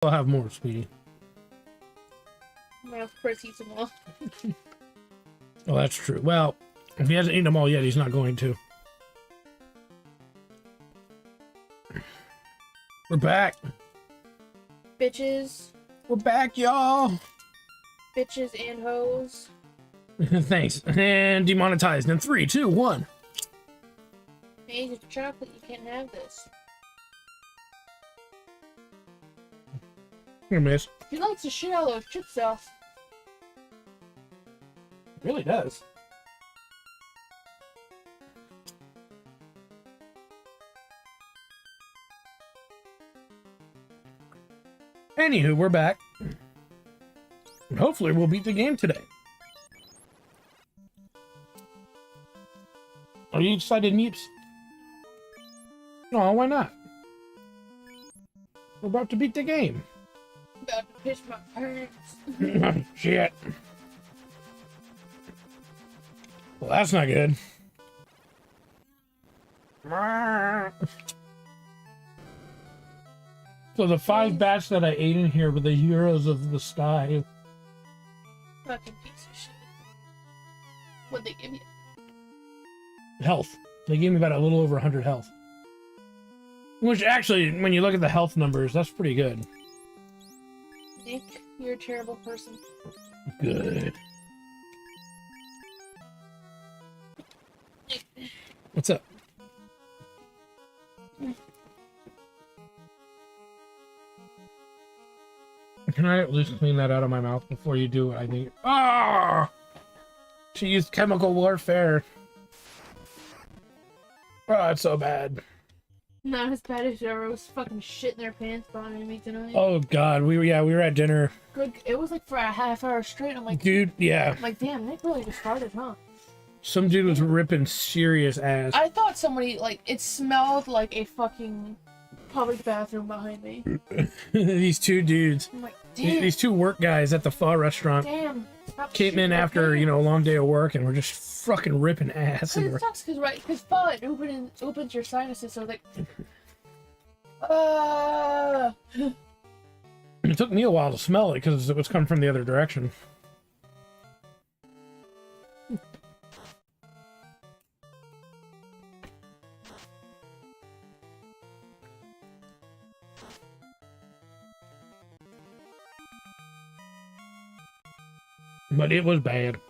I'll have more, sweetie. Well, of course, eat them all. Oh, that's true. Well, if he hasn't eaten them all yet, he's not going to. We're back. Bitches. We're back, y'all. Bitches and hoes. Thanks. And demonetized in 3, 2, 1. Hey, it's chocolate. You can't have this. Here, miss. He likes the shit out of those chips, though. It really does. Anywho, we're back. And hopefully we'll beat the game today. Are you excited, Meeps? No, why not? We're about to beat the game. About to piss my pants. Shit. Well, that's not good. So the 5 bats that I ate in here were the heroes of the sky. Fucking piece of shit. What'd they give you? Health. They gave me about a little over 100 health. Which actually, when you look at the health numbers, that's pretty good. Nick, you're a terrible person. Good. What's up? Can I at least clean that out of my mouth before you do what I think? Ah! She used chemical warfare. Oh, it's so bad. Not as bad as ever. It was fucking shit in their pants behind me tonight. Oh god, we were at dinner. Good. It was like for a half hour straight. I'm like, dude, yeah. I'm like, damn, Nick really just farted, huh? Some dude was ripping serious ass. I thought somebody, like, it smelled like a fucking public bathroom behind me. These two dudes. I'm like, damn. These two work guys at the pho restaurant. Damn. Came in after, you know, a long day of work and we're just fucking ripping ass. It sucks because pho, it opens your sinuses, so like, It took me a while to smell it because it was coming from the other direction. But it was bad.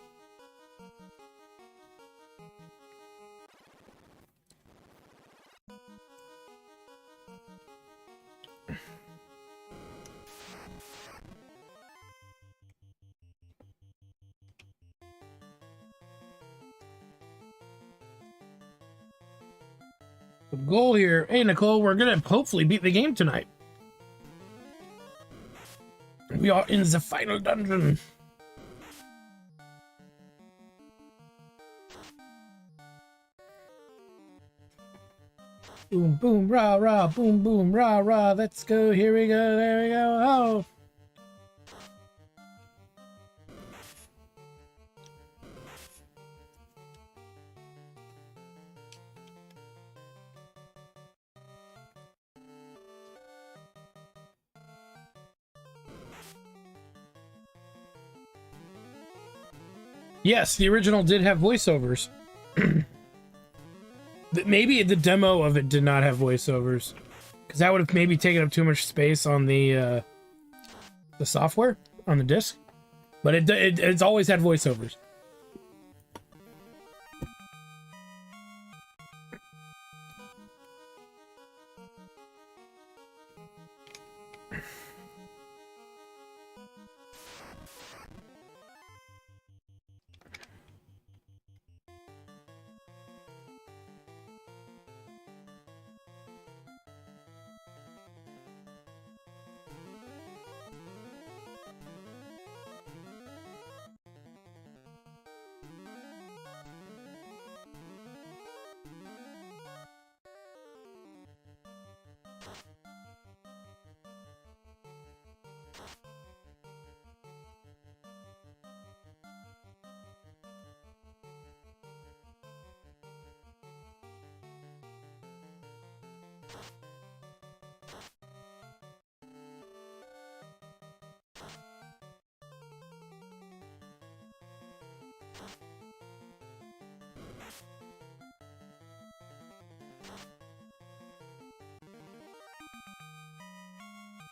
The goal here, hey Nicole, we're gonna hopefully beat the game tonight. We are in the final dungeon. Boom, boom, rah, rah, boom, boom, rah, rah. Let's go. Here we go. There we go. Oh. Yes, the original did have voiceovers. Maybe the demo of it did not have voiceovers, because that would have maybe taken up too much space on the software on the disc. But it's always had voiceovers.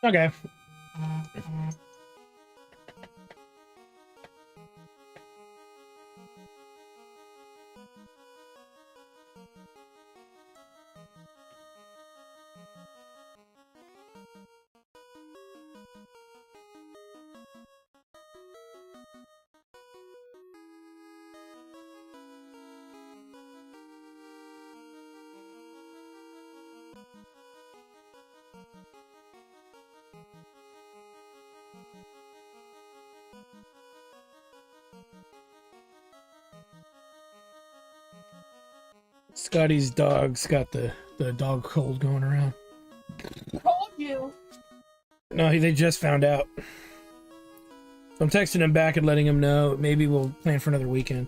Okay. Scotty's dog's got the dog cold going around. Told you. No, they just found out. So I'm texting him back and letting him know. Maybe we'll plan for another weekend.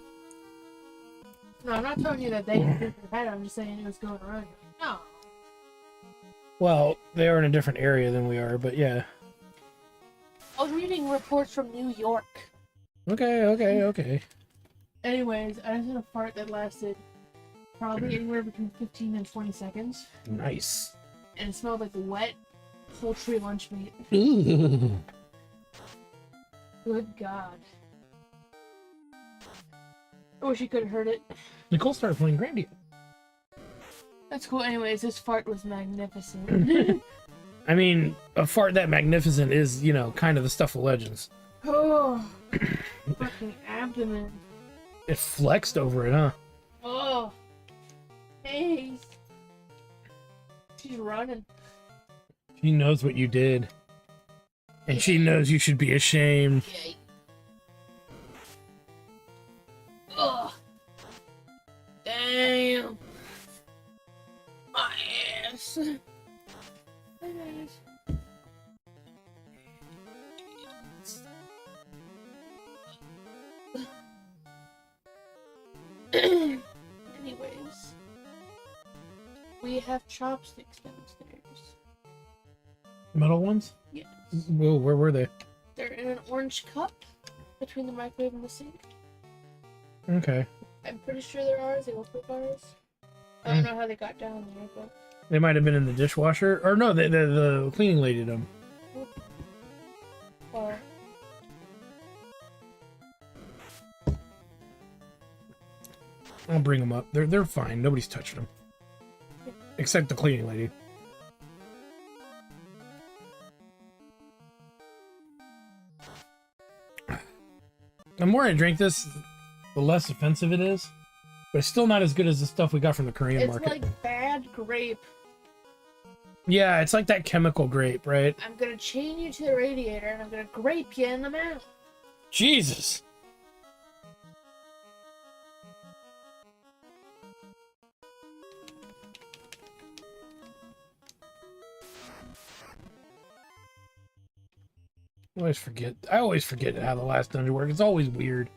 No, I'm not telling you that they did their head. I'm just saying it was going around. No. Well, they are in a different area than we are, but yeah. I was reading reports from New York. Okay. Anyways, I just had a fart that lasted probably anywhere between 15 and 20 seconds. Nice. And it smelled like wet poultry lunch meat. Ooh. Good God. I wish you could have heard it. Nicole started playing Grandia. That's cool. Anyways, this fart was magnificent. I mean, a fart that magnificent is, you know, kind of the stuff of legends. Oh, fucking abdomen. It flexed over it, huh? Oh, hey. She's running. She knows what you did. And she knows you should be ashamed. Yay. Ugh. Damn. My ass. My ass. Anyways, we have chopsticks downstairs. Metal ones? Yes. Whoa, where were they? They're in an orange cup between the microwave and the sink. Okay. I'm pretty sure they're ours. They look like ours. I don't know how they got down there, but They might have been in the dishwasher. Or no, the cleaning lady did them. well, I'll bring them up. They're fine. Nobody's touching them. Except the cleaning lady. The more I drink this, the less offensive it is. But it's still not as good as the stuff we got from the Korean it's market. like bad grape. Yeah, it's like that chemical grape, right? I'm gonna chain you to the radiator and I'm gonna grape you in the mouth. Jesus. I always forget how the last dungeon works. It's always weird.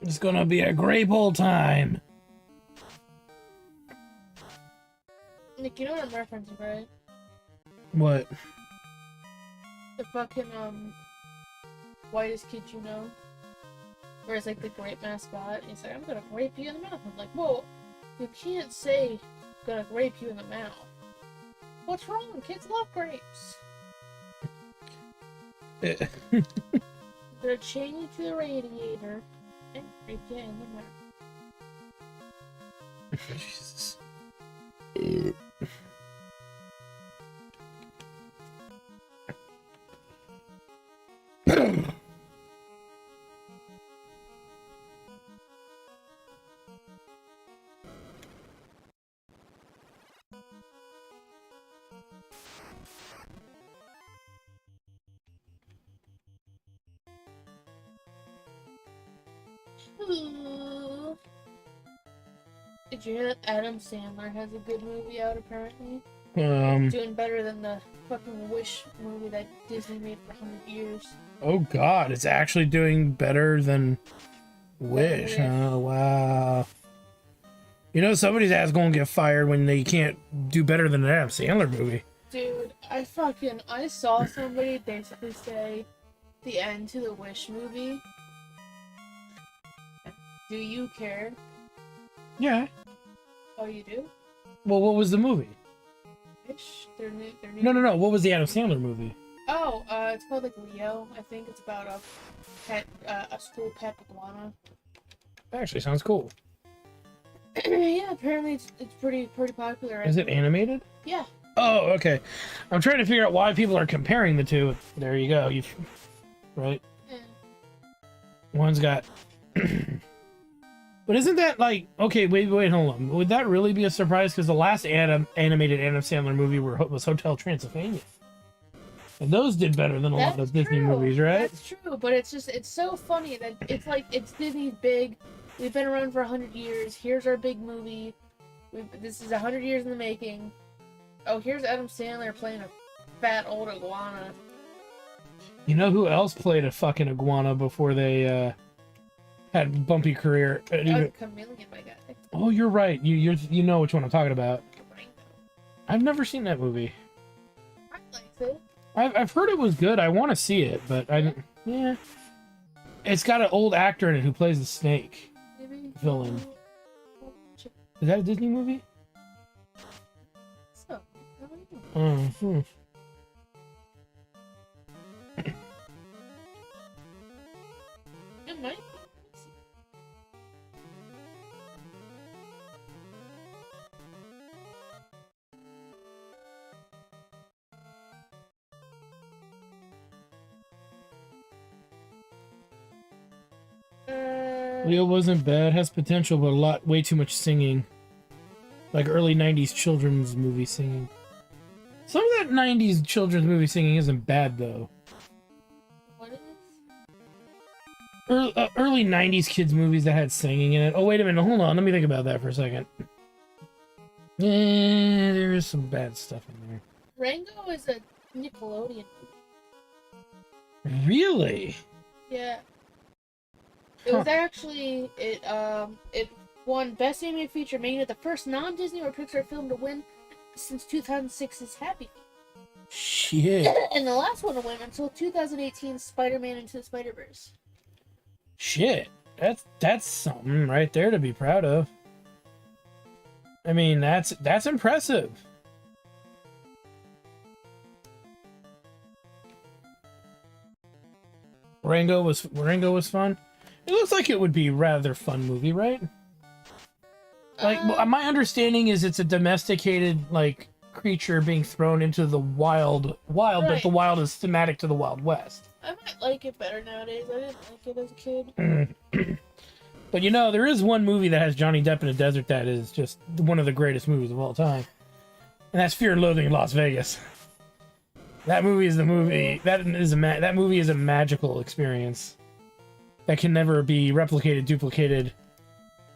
It's gonna be a great old time. Nick, you know what I'm referencing, right? What? The fucking whitest kid you know. Where it's like the grape mascot. And he's like, I'm gonna grape you in the mouth. I'm like, whoa, you can't say gonna grape you in the mouth. What's wrong? Kids love grapes. I'm gonna chain you to the radiator and grape you in the mouth. Jesus. Did you hear that Adam Sandler has a good movie out apparently? Um. Doing better than the fucking Wish movie that Disney made for 100 years. Oh God, it's actually doing better than Wish. Wish. Oh wow. You know, somebody's ass gonna get fired when they can't do better than an Adam Sandler movie. Dude, I saw somebody basically say the end to the Wish movie. Do you care? Yeah. Oh, you do? Well, what was the movie? Wish? Their new... No. What was the Adam Sandler movie? Oh, it's called like Leo. I think it's about a pet, a school pet iguana. Actually, sounds cool. Yeah, apparently it's pretty popular. Is it animated? Yeah. Oh, okay. I'm trying to figure out why people are comparing the two. There you go. Right? Yeah. One's got. But isn't that like okay? Wait, hold on. Would that really be a surprise? Because the last animated Adam Sandler movie was Hotel Transylvania, and those did better than a lot of Disney movies, right? That's true, but it's so funny that it's like it's Disney's big. We've been around for 100 years. Here's our big movie. This is 100 years in the making. Oh, here's Adam Sandler playing a fat old iguana. You know who else played a fucking iguana before they had a bumpy career? Chameleon, my guy. Oh, you're right. You know which one I'm talking about. Rango. I've never seen that movie. I like it. I've heard it was good. I want to see it, but yeah. It's got an old actor in it who plays the snake villain. Is that a Disney movie? So, I don't know. It might. Leo wasn't bad. Has potential, but way too much singing. Like early 90s children's movie singing. Some of that 90s children's movie singing isn't bad, though. What is? Early 90s kids movies that had singing in it. Oh, wait a minute. Hold on. Let me think about that for a second. Yeah, there is some bad stuff in there. Rango is a Nickelodeon movie. Really? Yeah. It was actually it won Best Animated Feature, making it the first non-Disney or Pixar film to win since 2006's Happy Feet. Shit. And the last one to win until 2018's Spider-Man Into the Spider-Verse. Shit. That's something right there to be proud of. I mean, that's impressive. Rango was fun. It looks like it would be a rather fun movie, right? Like, my understanding is it's a domesticated, like, creature being thrown into the wild, right. But the wild is thematic to the Wild West. I might like it better nowadays. I didn't like it as a kid. But you know, there is one movie that has Johnny Depp in a desert that is just one of the greatest movies of all time. And that's Fear and Loathing in Las Vegas. That movie is the movie. That movie is a magical experience that can never be replicated, duplicated,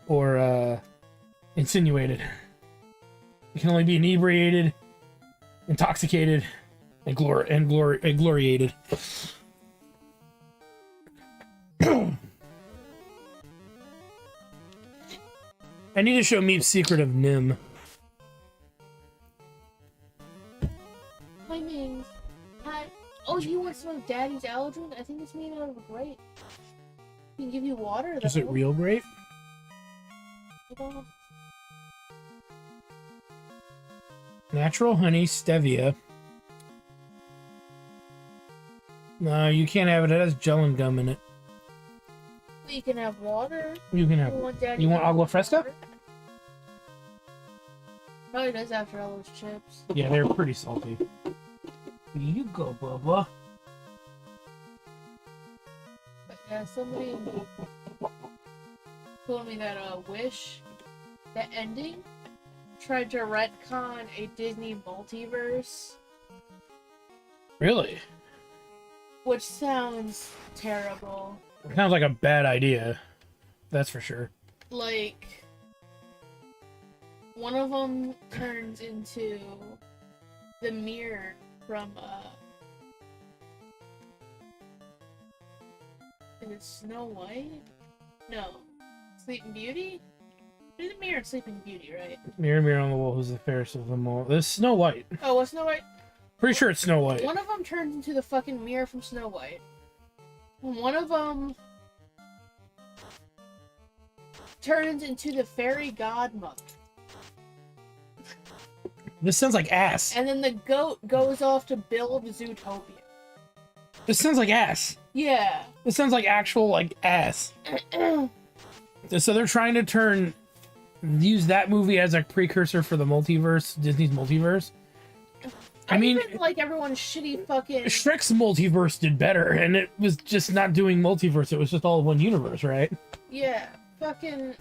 or insinuated. It can only be inebriated, intoxicated, and gloriated. I need to show Meep's Secret of Nim. My name's... Oh, you want some of Daddy's allergen? I think it's made out of a grape. Can give you water. Is it real grape? Natural honey, stevia. No, you can't have it. It has gellan gum in it. You can have water. You can have. You want agua fresca? Water? Probably does after all those chips. Yeah, they're pretty salty. Here you go, Bubba. But yeah, somebody told me that Wish, the ending, tried to retcon a Disney multiverse. Really? Which sounds terrible. It sounds like a bad idea. That's for sure. Like, one of them turns into the mirror from, is it Snow White? No. Sleeping Beauty? There's a mirror in Sleeping Beauty, right? Mirror, mirror on the wall, who's the fairest of them all? This is Snow White. Oh, what's Snow White? Pretty sure it's Snow White. One of them turns into the fucking mirror from Snow White. One of them turns into the fairy godmother. This sounds like ass. And then the goat goes off to build Zootopia. This sounds like ass. Yeah. This sounds like actual, like, ass. So they're trying to use that movie as a precursor for the multiverse, Disney's multiverse. I mean, even like everyone's shitty fucking... Shrek's multiverse did better, and it was just not doing multiverse, it was just all one universe, right? Yeah, fucking...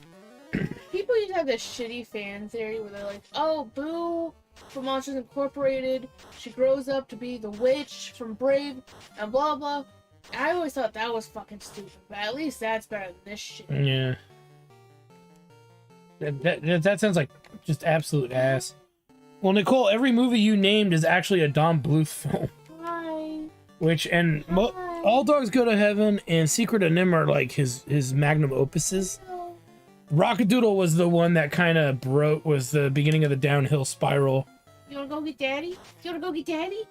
People used to have this shitty fan theory where they're like, oh, Boo from Monsters Incorporated, she grows up to be the witch from Brave, and blah blah. I always thought that was fucking stupid, but at least that's better than this shit. Yeah. That sounds like just absolute ass. Well, Nicole, every movie you named is actually a Don Bluth film. Hi. Which, and All Dogs Go to Heaven and Secret of Nim are like his magnum opuses. Rockadoodle was the one that kind of was the beginning of the downhill spiral. You wanna go get Daddy? You wanna go get Daddy?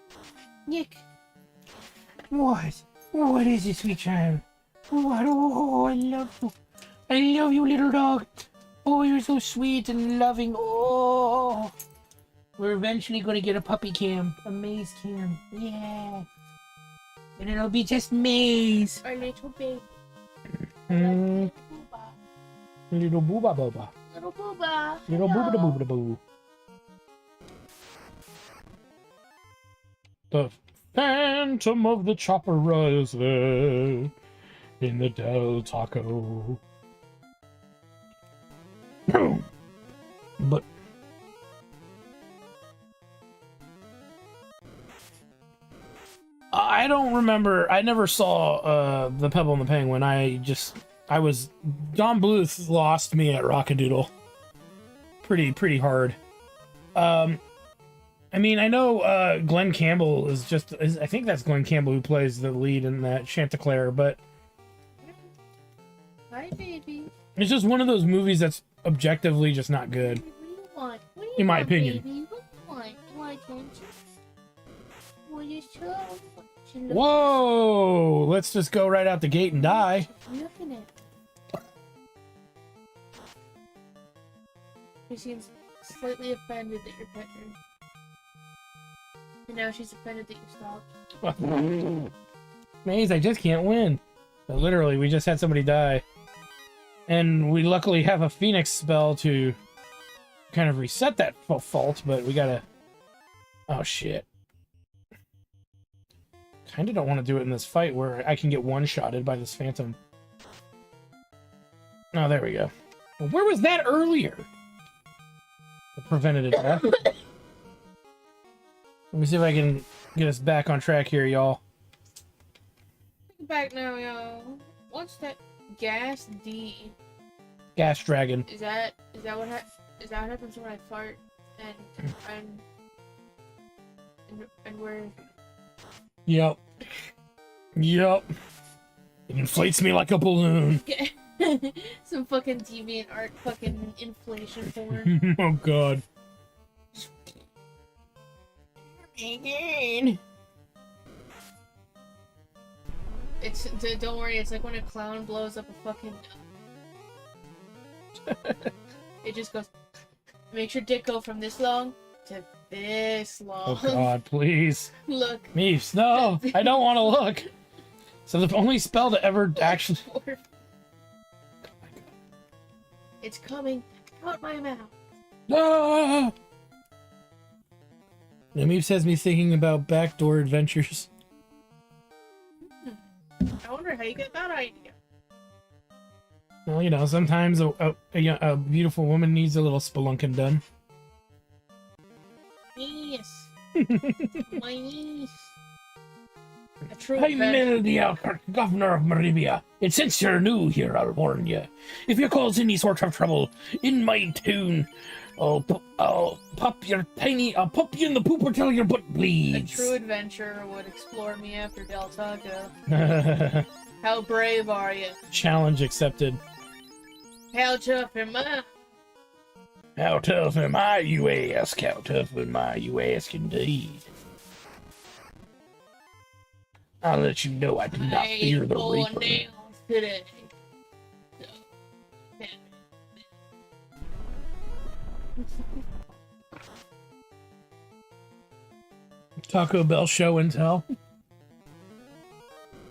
Nick. What? What is it, sweet child? What? Oh, I love you. I love you, little dog. Oh, you're so sweet and loving. Oh. We're eventually going to get a puppy cam. A maze cam. Yeah. And it'll be just maze. Our little baby. Little booba boba. Little booba. Little booba da booba da boo. The Phantom of the Chopper is there in the Del Taco. But I don't remember. I never saw The Pebble and the Penguin. Don Bluth lost me at Rockadoodle. Pretty hard. I mean, I know Glenn Campbell I think that's Glenn Campbell who plays the lead in that Chanticleer, but Hi, baby. it's just one of those movies that's objectively just not good. What do you want? What do you In my want, opinion. Baby? What do you want? You want attention? Well, you so... Whoa! Let's just go right out the gate and die. Looking at. She seems slightly offended that you're petting her. And now she's offended that you stopped. Maze, I just can't win. But literally, we just had somebody die. And we luckily have a Phoenix spell to kind of reset that fault, but we gotta... Oh, shit. Kinda don't want to do it in this fight where I can get one-shotted by this Phantom. Oh, there we go. Well, where was that earlier? I prevented it. Huh? Let me see if I can get us back on track here, y'all. Back now, yo. What's that? Gas D. Gas Dragon. Is that what happens when I fart and we're... Yep. It inflates me like a balloon. Some fucking deviant art fucking inflation porn. Oh god. Don't worry, it's like when a clown blows up a fucking... It just goes... Makes your dick go from this long to this long. Oh god, please. Look. Meeps, no! I don't want to look! So the only spell to ever actually... It's coming out my mouth. Ah! Now Meeps has me thinking about backdoor adventures. I wonder how you got that idea. Well, you know, sometimes a beautiful woman needs a little spelunking done. Yes. My niece. A true I'm Melody Alcott, Governor of Maribia, and since you're new here, I'll warn you. If you cause any sort of trouble in my town, I'll pop you in the pooper till your butt A bleeds. true adventurer would explore me after Del Taco. How brave are you? Challenge accepted. How tough am I? How tough am I, you ask? How tough am I, you ask indeed? I'll let you know I do not fear the Reaper. Nails today. So, yeah. Taco Bell show and tell.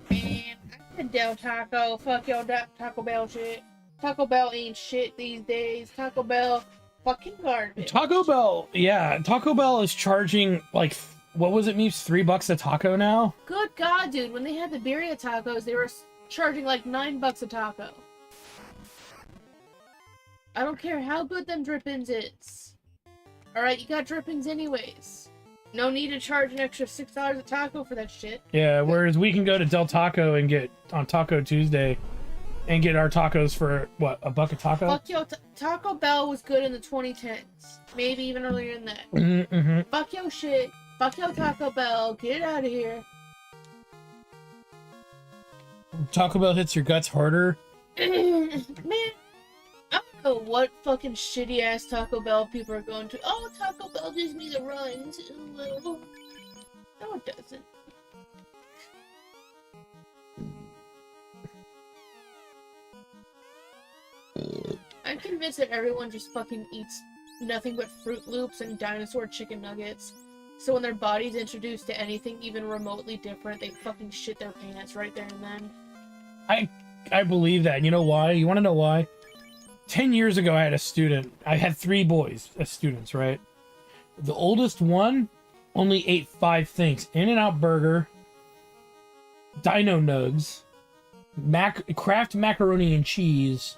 Man, I said Del Taco. Fuck your Taco Bell shit. Taco Bell ain't shit these days. Taco Bell fucking garbage. Taco Bell, yeah. Taco Bell is charging like, what was it, Meeps? $3 a taco now? Good God, dude. When they had the birria tacos, they were charging like $9 a taco. I don't care how good them drippings is. Alright, you got drippings anyways. No need to charge an extra $6 a taco for that shit. Yeah, whereas we can go to Del Taco and get on Taco Tuesday and get our tacos for, what, $1 a taco? Fuck yo, Taco Bell was good in the 2010s. Maybe even earlier than that. Mm-hmm. Fuck yo shit. Fuck yo Taco Bell. Get it out of here. Taco Bell hits your guts harder. Man, I don't know what fucking shitty ass Taco Bell people are going to. Oh, Taco Bell gives me the runs. No, it doesn't. I'm convinced that everyone just fucking eats nothing but Fruit Loops and dinosaur chicken nuggets. So when their body's introduced to anything even remotely different, they fucking shit their pants right there and then. I believe that. You know why? You want to know why? 10 years ago, I had a student. I had 3 boys as students, right? The oldest one only ate 5 things. In-N-Out Burger, Dino Nugs, Kraft Macaroni and Cheese,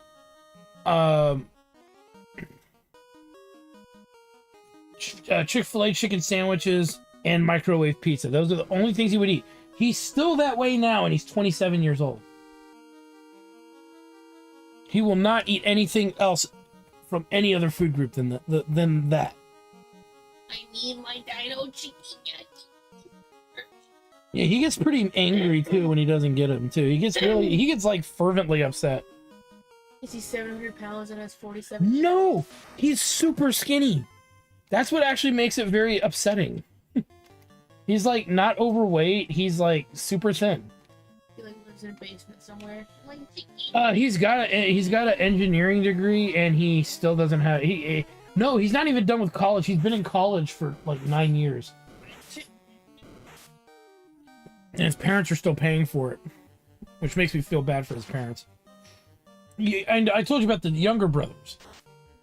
Chick-fil-A chicken sandwiches, and microwave pizza. Those are the only things he would eat. He's still that way now, and he's 27 years old. He will not eat anything else from any other food group than that. I need my dino chicken nuggets. Yeah, he gets pretty angry too when he doesn't get them too. He gets like fervently upset. Is he 700 pounds and has 47? No, he's super skinny. That's what actually makes it very upsetting. He's like not overweight. He's like super thin. He like lives in a basement somewhere. He's got an engineering degree and he still doesn't have. No, he's not even done with college. He's been in college for like 9 years. And his parents are still paying for it, which makes me feel bad for his parents. And I told you about the younger brothers.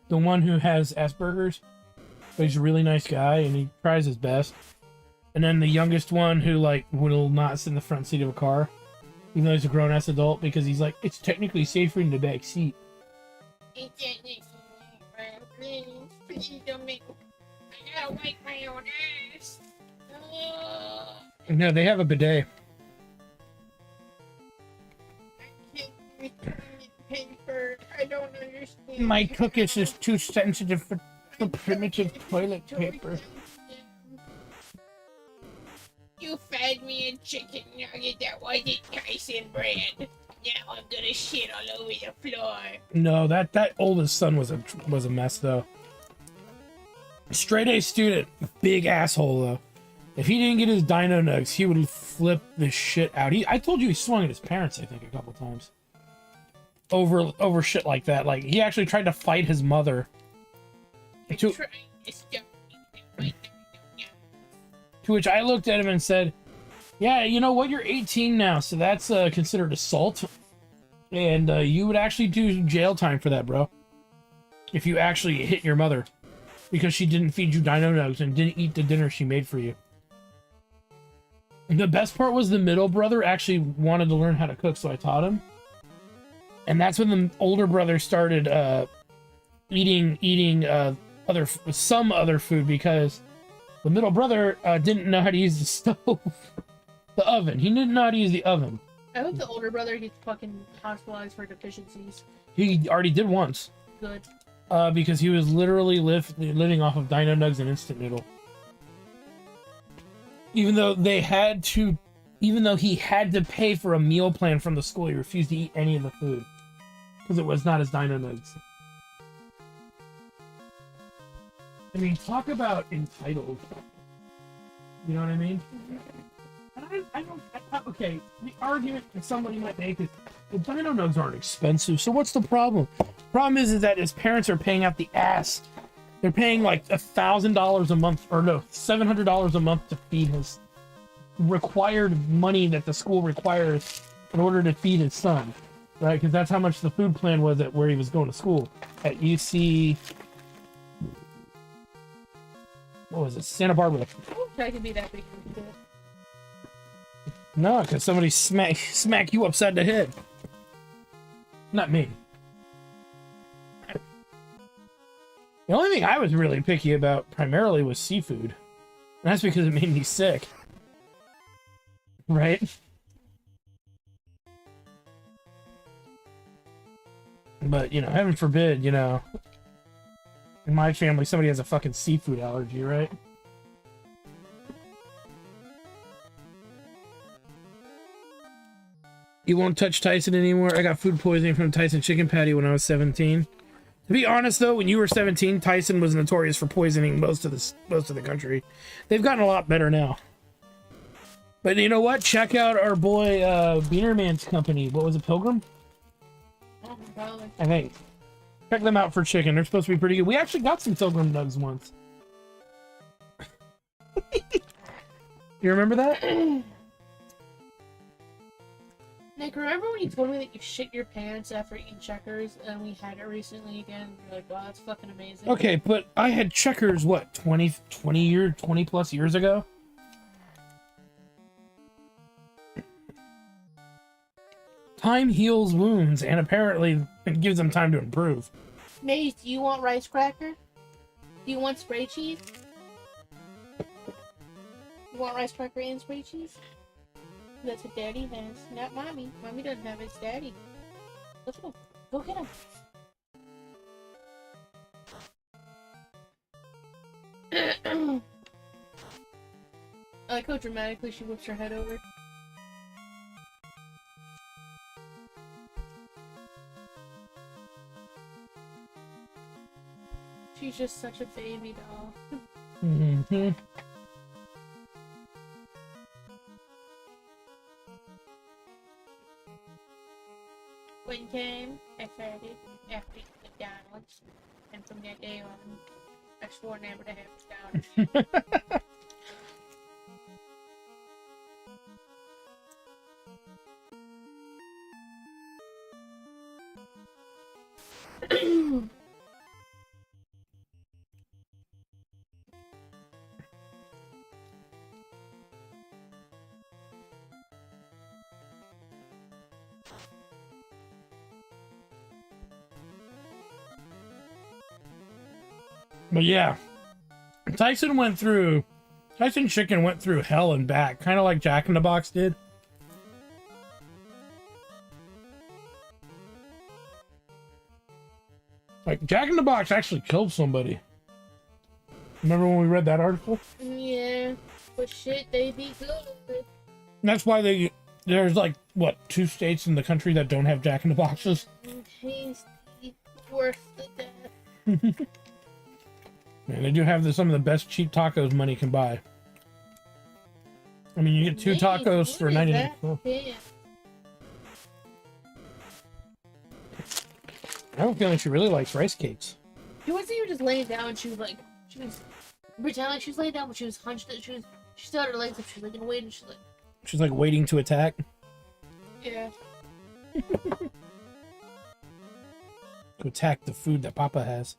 The one who has Asperger's, but he's a really nice guy and he tries his best. And then the youngest one who like will not sit in the front seat of a car, even though he's a grown-ass adult, because he's like, it's technically safer in the back seat. Please don't make me. I gotta wipe my own ass. No, they have a bidet. I can't return paper. I don't understand. My cookies is too sensitive for primitive toilet paper. You fed me a chicken nugget that wasn't Tyson brand. Now I'm gonna shit all over the floor. No, that oldest son was a mess though. Straight A student, big asshole though. If he didn't get his dino nugs, he would flip the shit out. I told you he swung at his parents, I think, a couple times. Over shit like that. Like he actually tried to fight his mother. To which I looked at him and said, yeah, you know what? You're 18 now, so that's considered assault. And you would actually do jail time for that, bro. If you actually hit your mother. Because she didn't feed you dino nugs and didn't eat the dinner she made for you. The best part was the middle brother actually wanted to learn how to cook, so I taught him. And that's when the older brother started eating some other food, because the middle brother didn't know how to use the stove. The oven. He didn't know how to use the oven. I hope the older brother gets fucking hospitalized for deficiencies. He already did once. Good. Because he was literally living off of Dino Nugs and Instant Noodle. Even though he had to pay for a meal plan from the school, he refused to eat any of the food. Because it was not his Dino Nugs. I mean, talk about entitled. You know what I mean? Okay, the argument that somebody might make is, well, dino nugs aren't expensive, so what's the problem? Problem is that his parents are paying out the ass. They're paying like $1,000 a month, or no, $700 a month to feed his required money that the school requires in order to feed his son, right? Because that's how much the food plan was at where he was going to school at UC. What was it? Santa Barbara. I could be that big. No, because somebody smack you upside the head. Not me. The only thing I was really picky about primarily was seafood. And that's because it made me sick. Right? But, you know, heaven forbid, you know, in my family somebody has a fucking seafood allergy, right? You won't touch Tyson anymore? I got food poisoning from Tyson chicken patty when I was 17. To be honest, though, when you were 17, Tyson was notorious for poisoning most of the country. They've gotten a lot better now. But you know what? Check out our boy Beanerman's company. What was it, Pilgrim? Oh, probably. I think. Check them out for chicken. They're supposed to be pretty good. We actually got some Pilgrim nugs once. You remember that? Nick, remember when you told me that you shit your pants after eating Checkers, and we had it recently again? You're like, wow, that's fucking amazing. Okay, but I had Checkers, what, 20 plus years ago? Time heals wounds, and apparently it gives them time to improve. Maze, do you want rice cracker? Do you want spray cheese? You want rice cracker and spray cheese? That's what Daddy has, not Mommy. Mommy doesn't have it, it's Daddy. Let's go. Go get him. I like how dramatically she whips her head over. She's just such a baby doll. Mm-hmm. When came, I started after McDonald's, and from that day on, I swore never to have McDonald's. But yeah, Tyson Chicken went through hell and back, kind of like Jack in the Box did. Like, Jack in the Box actually killed somebody. Remember when we read that article? Yeah, but shit, they be good. And that's why there's like, what, 2 states in the country that don't have Jack in the Boxes? Tasty, worth the death. Man, they do have some of the best cheap tacos money can buy. I mean, you get 2 tacos for 99 cents. Yeah. I have a feeling she really likes rice cakes. She wasn't even just laying down. She was pretending like she was laying down, but she was hunched. She still had her legs up. She was like gonna wait, and she's like waiting to attack. Yeah. To attack the food that Papa has.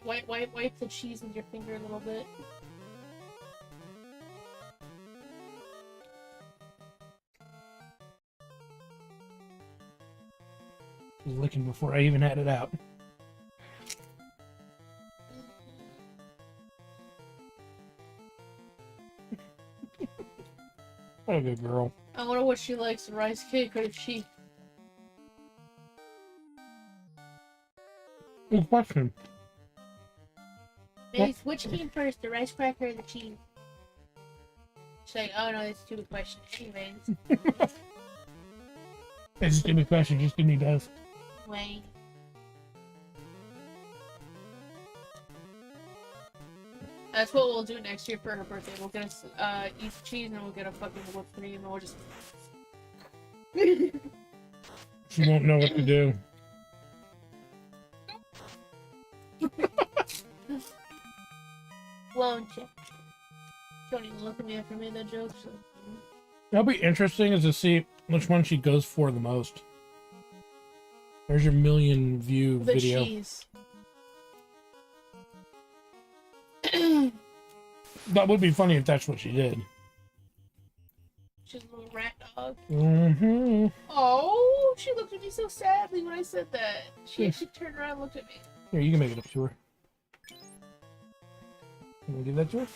Wipe the cheese with your finger a little bit. She's licking before I even had it out. What a good girl. I wonder what she likes, the rice cake or the cheese. Good question. Mace, which came first, the rice cracker or the cheese? She's like, oh no, that's a stupid question. Anyways. It's a stupid question, just give me both. Wait. That's what we'll do next year for her birthday. We'll get us each cheese and we'll get a fucking whipped cream and we'll just. She won't know what to do. Won't you? Don't even look at me after I made that joke. So. That'll be interesting is to see which one she goes for the most. There's your million view The video. cheese. That would be funny if that's what she did. She's a little rat dog. Mm-hmm. Oh, she looked at me so sadly when I said that. She actually turned around and looked at me. Here, you can make it up to her. Can we give that to her?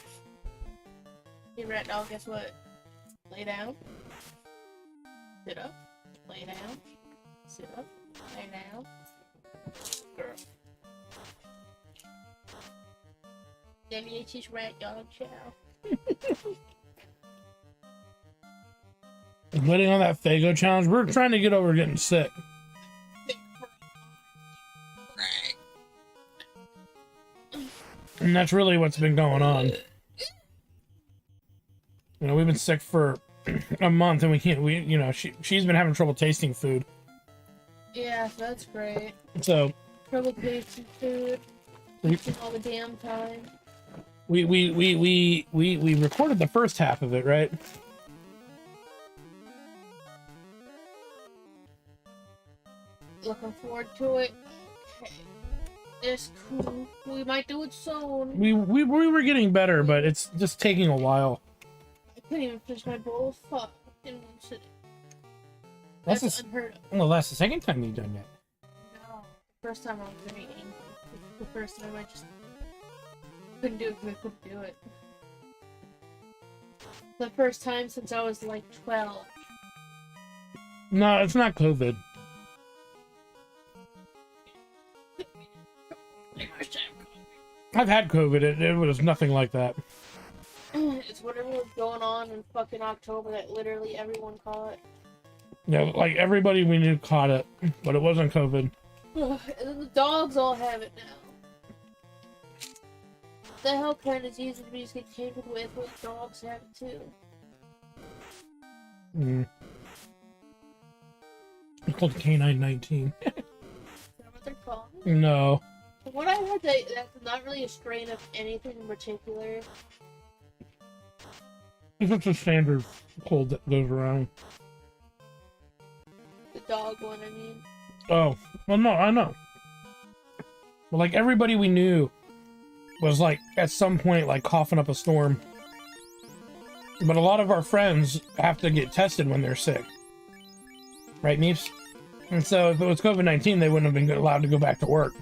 Hey, rat dog, guess what? Lay down. Sit up. Lay down. Sit up. Lay down. Girl. WH's rat dog chow. Waiting on that Fago challenge. We're trying to get over getting sick. And that's really what's been going on. You know, we've been sick for a month and she's been having trouble tasting food. Yeah, that's great. So Trouble tasting food. Eating all the damn time. we recorded the first half of it, right? Looking forward to it. Okay. It's cool. We might do it soon. We were getting better, but it's just taking a while. I couldn't even finish my bowl. Fuck. Didn't even sit. That's unheard of. Well, that's the second time you've done that. No. The first time I was very angry. The first time I just couldn't do it because I couldn't do it. The first time since I was like 12. No, it's not COVID. I've had COVID. It was nothing like that. It's whatever was going on in fucking October that literally everyone caught. Yeah, like everybody we knew caught it, but it wasn't COVID. And then the dogs all have it now. The hell kind of disease would be just get tampered with when dogs have it too? It's called K919. Is that what they're called? No. From what I heard, that's not really a strain of anything in particular. It's just a standard cold that goes around. The dog one, I mean. Oh, well, no, I know. But like everybody we knew was like at some point like coughing up a storm. But a lot of our friends have to get tested when they're sick. Right, Neeps? And so if it was COVID-19, they wouldn't have been allowed to go back to work.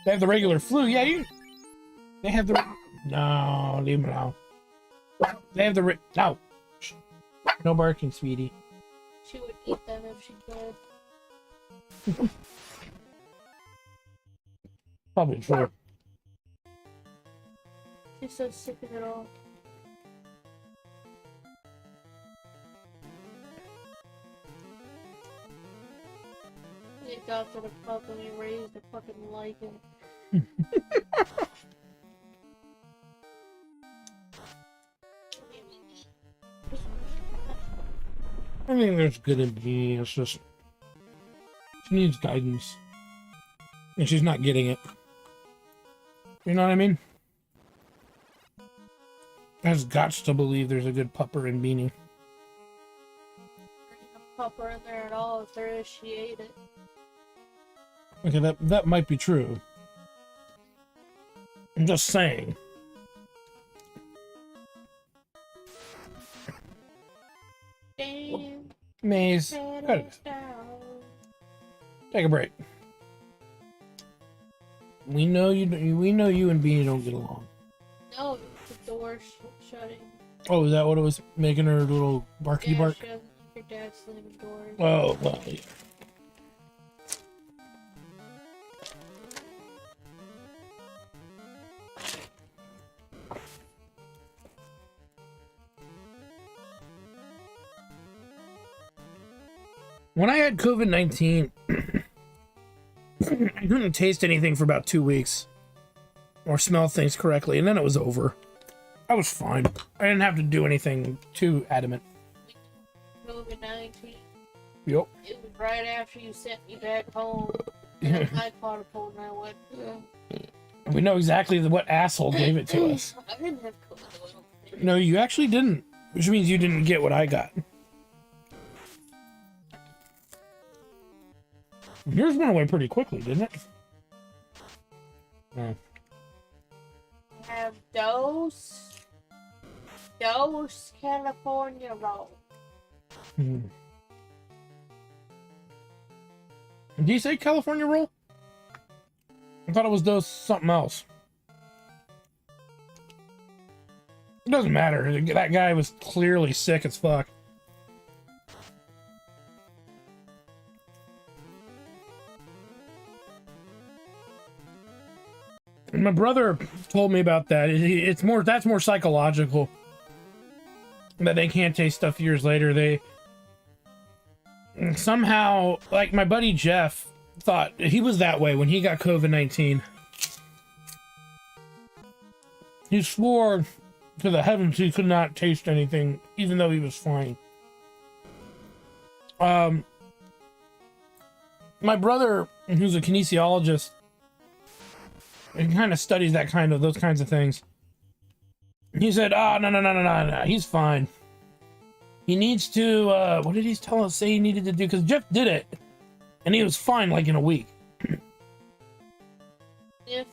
They have the regular flu. Yeah, they have the... No, leave them alone. They have the... No. No barking, sweetie. She would eat them if she could. Probably true. She's so sick of it all. We adopted a pup and we raised a fucking lichen. I think there's good in me. It's just she needs guidance, and she's not getting it. You know what I mean? Has guts to believe there's a good pupper in Beanie. There ain't a pupper in there at all. If there is, she ate it. Okay, that might be true. I'm just saying. Damn. Maze, cut it. Take a break. We know you and Beanie don't get along. No, the door shutting. Oh, is that what it was making her little barky bark? She doesn't like her dad slamming doors. Oh, well, yeah. When I had COVID-19, I couldn't taste anything for about 2 weeks. or smell things correctly, and then it was over. I was fine. I didn't have to do anything too adamant. COVID-19. Yep. It was right after you sent me back home. And I caught a cold and I went, We know exactly what asshole gave it to us. I didn't have COVID. No, you actually didn't. Which means you didn't get what I got. Yours went away pretty quickly, didn't it? Oh. I have Dose California roll. Hmm. Did you say California roll? I thought it was those something else. It doesn't matter. That guy was clearly sick as fuck. And my brother told me about that. That's more psychological. That they can't taste stuff years later. They somehow, like my buddy Jeff thought he was that way when he got COVID-19. He swore to the heavens he could not taste anything, even though he was fine. My brother, who's a kinesiologist, he kind of studies those kinds of things. He said, no, he's fine. He needs to, what did he say he needed to do? Because Jeff did it, and he was fine like in a week. Sniff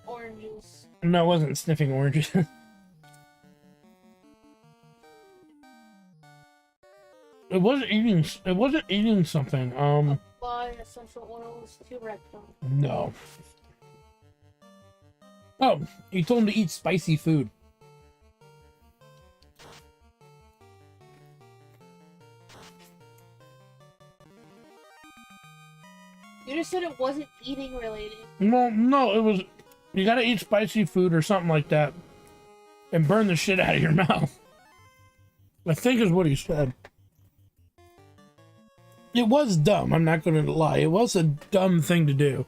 oranges. No, it wasn't sniffing oranges. It wasn't eating something. Apply essential oils to rectum. No. Oh, you told him to eat spicy food. You just said it wasn't eating related. Well, no, it was. You gotta eat spicy food or something like that, and burn the shit out of your mouth. I think is what he said. It was dumb. I'm not gonna lie. It was a dumb thing to do.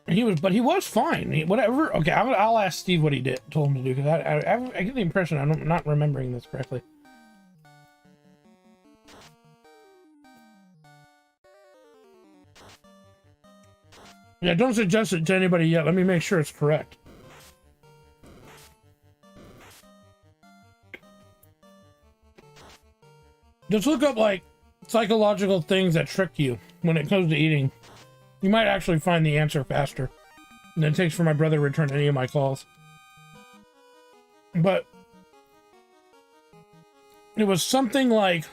But he was fine. Whatever. Okay, I'll ask Steve what he told him to do, because I get the impression I'm not remembering this correctly. Yeah, don't suggest it to anybody yet. Let me make sure it's correct. Just look up, like, psychological things that trick you when it comes to eating. You might actually find the answer faster than it takes for my brother to return any of my calls. But it was something like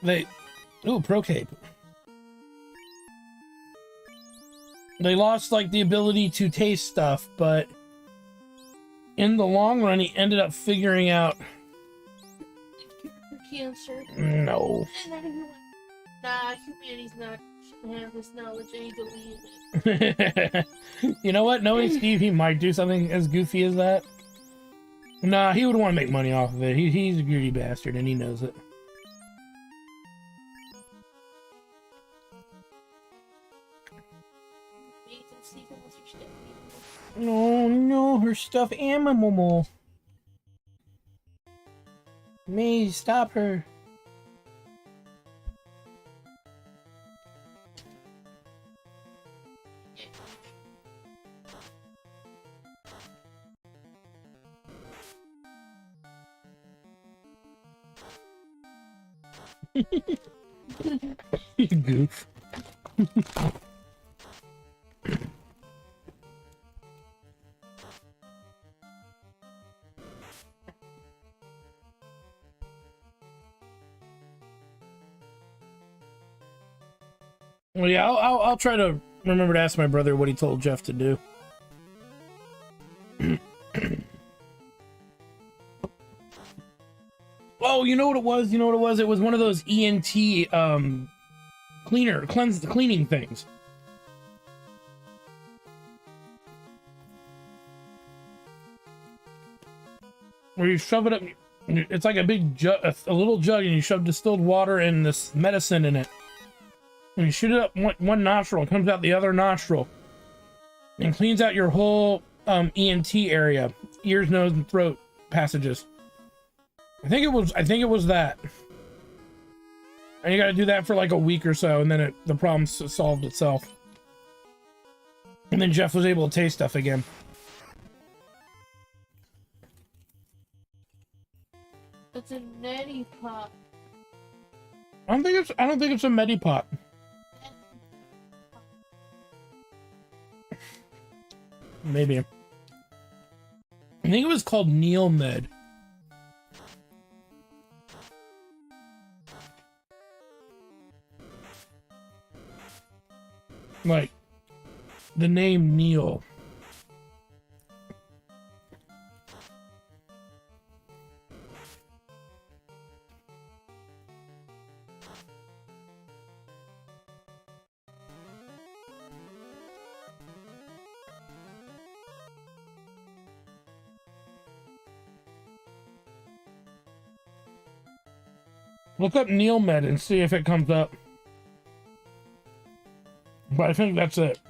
Procape. They lost, like, the ability to taste stuff, but in the long run, he ended up figuring out... Cancer. No. Nah, humanity's not shouldn't have this knowledge. I need to leave it. You know what? Knowing Steve, he might do something as goofy as that. Nah, he would want to make money off of it. He's a greedy bastard, and he knows it. No, her stuffed animal. May stop her. You goof. Well, yeah, I'll try to remember to ask my brother what he told Jeff to do. Oh, you know what it was? It was one of those ENT cleaning things. Where you shove it up, it's like a big jug, a little jug, and you shove distilled water and this medicine in it. And you shoot it up one nostril, it comes out the other nostril, and cleans out your whole ENT area, ears, nose, and throat passages. I think it was that. And you got to do that for like a week or so, and then the problem solved itself. And then Jeff was able to taste stuff again. It's a neti pot. I don't think it's a Medipot. Maybe. I think it was called Neil Med. Like the name Neil. Look up Neil Med and see if it comes up. But I think that's it.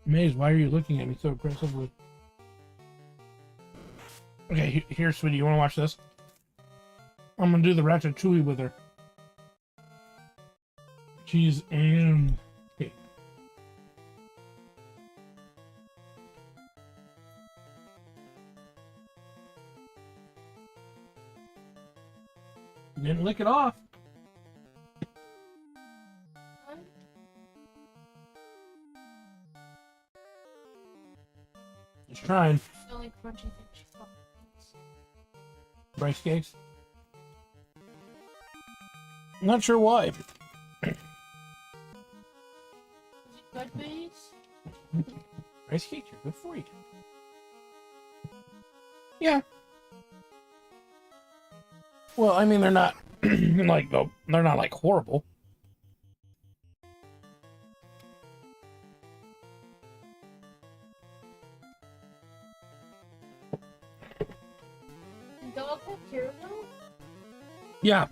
Maze, why are you looking at me so aggressively? Okay, here, sweetie, you want to watch this? I'm gonna do the ratatouille with her. Cheese and cake. You didn't lick it off. Just trying. The only crunchy thing she fucking eats. Rice cakes. Not sure why. Is it good base? Rice cakes are good for you. Yeah. Well, I mean, they're not they're not like horrible. Dog have caramel? Yeah.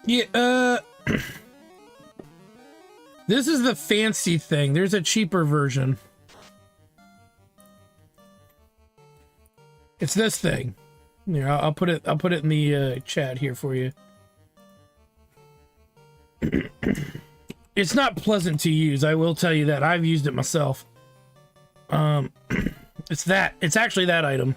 Yeah, this is the fancy thing. There's a cheaper version. It's this thing. Here, I'll put it in the chat here for you. It's not pleasant to use, I will tell you that. I've used it myself. It's actually that item.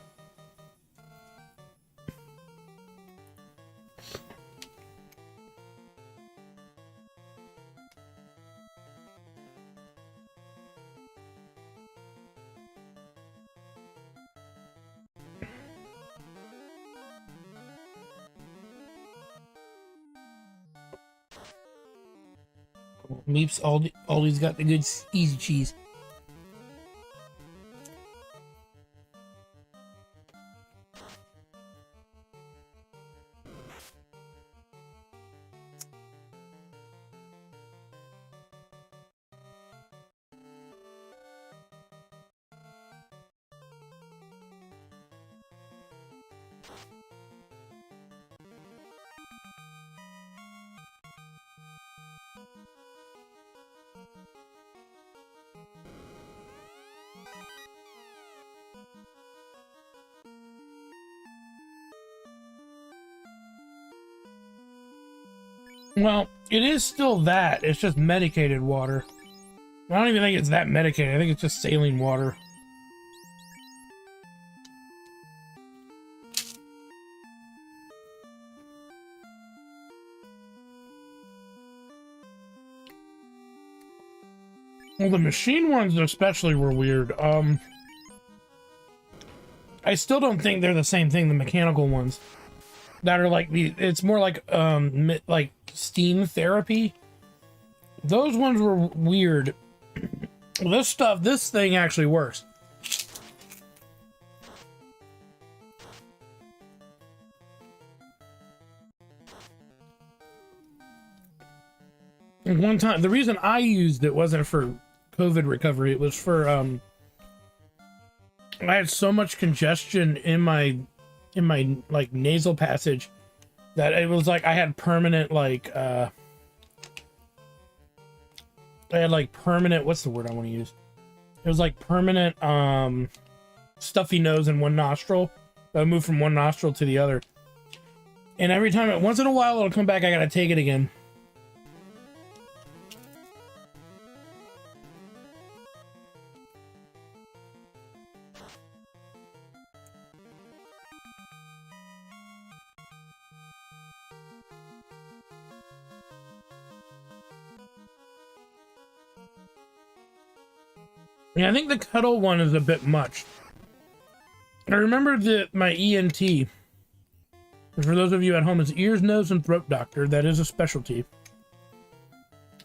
Meeps, Aldi's got the good easy cheese. Well, it is still that. It's just medicated water. I don't even think it's that medicated. I think it's just saline water. Well, the machine ones especially were weird. I still don't think they're the same thing, the mechanical ones. That are like it's more like steam therapy. Those ones were weird. This thing actually works. And one time, the reason I used it wasn't for COVID recovery. It was for I had so much congestion in my like nasal passage that it was like I had permanent like I had like permanent, what's the word I want to use? It was like permanent stuffy nose in one nostril. I moved from one nostril to the other. And every time, once in a while, it'll come back. I gotta take it again. Yeah, I think the kettle one is a bit much. I remember that my ENT, for those of you at home, is ears, nose, and throat doctor. That is a specialty.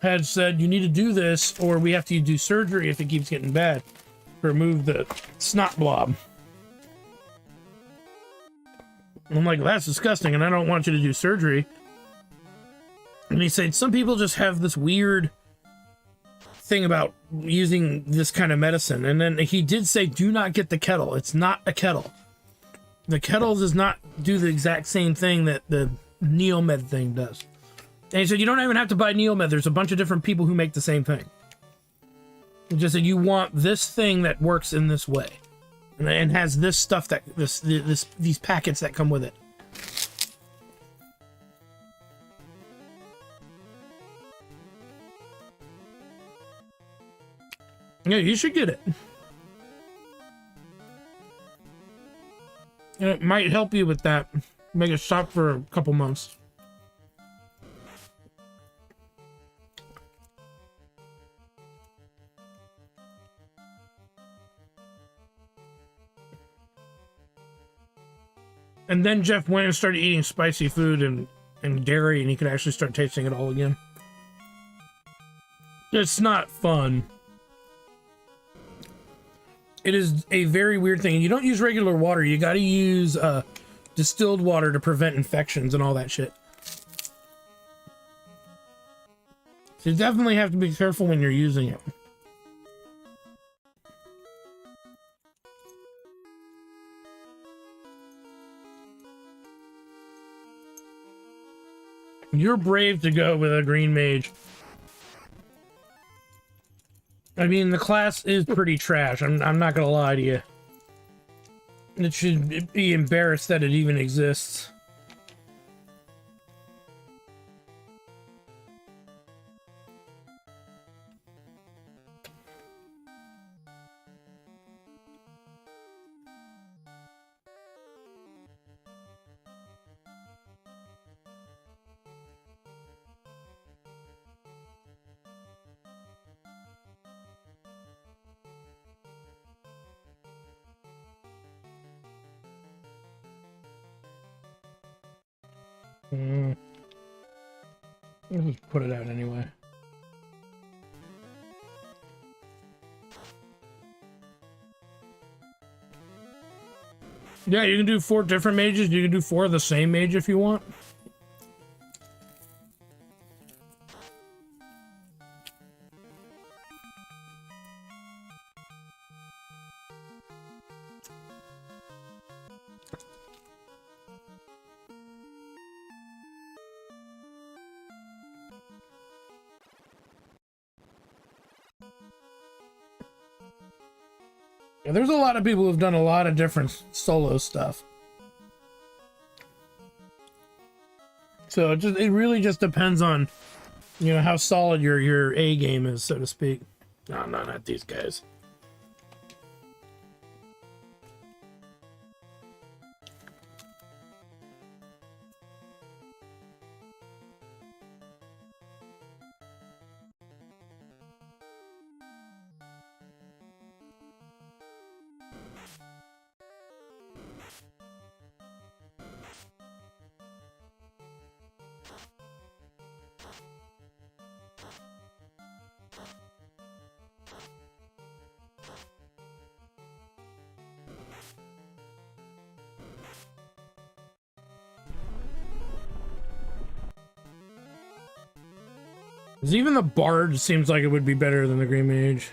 Had said you need to do this, or we have to do surgery if it keeps getting bad to remove the snot blob. I'm like, that's disgusting, and I don't want you to do surgery. And he said some people just have this weird thing about using this kind of medicine. And then he did say, do not get the kettle. It's not a kettle. The kettle does not do the exact same thing that the Neomed thing does. And he said, you don't even have to buy Neomed. There's a bunch of different people who make the same thing. He just said, you want this thing that works in this way. And has this stuff that, these packets that come with it. Yeah, you should get it. And it might help you with that. Make it stop for a couple months. And then Jeff went and started eating spicy food and dairy, and he could actually start tasting it all again. It's not fun. It is a very weird thing. You don't use regular water. You got to use distilled water to prevent infections and all that shit. So you definitely have to be careful when you're using it. You're brave to go with a green mage. I mean, the class is pretty trash. I'm not gonna lie to you. It should be embarrassed that it even exists. Let's just put it out anyway. Yeah, you can do 4 different mages. You can do 4 of the same mage if you want. Yeah, there's a lot of people who've done a lot of different solo stuff. So it really just depends on, you know, how solid your A game is, so to speak. No, not these guys. 'Cause even the Bard seems like it would be better than the Green Mage.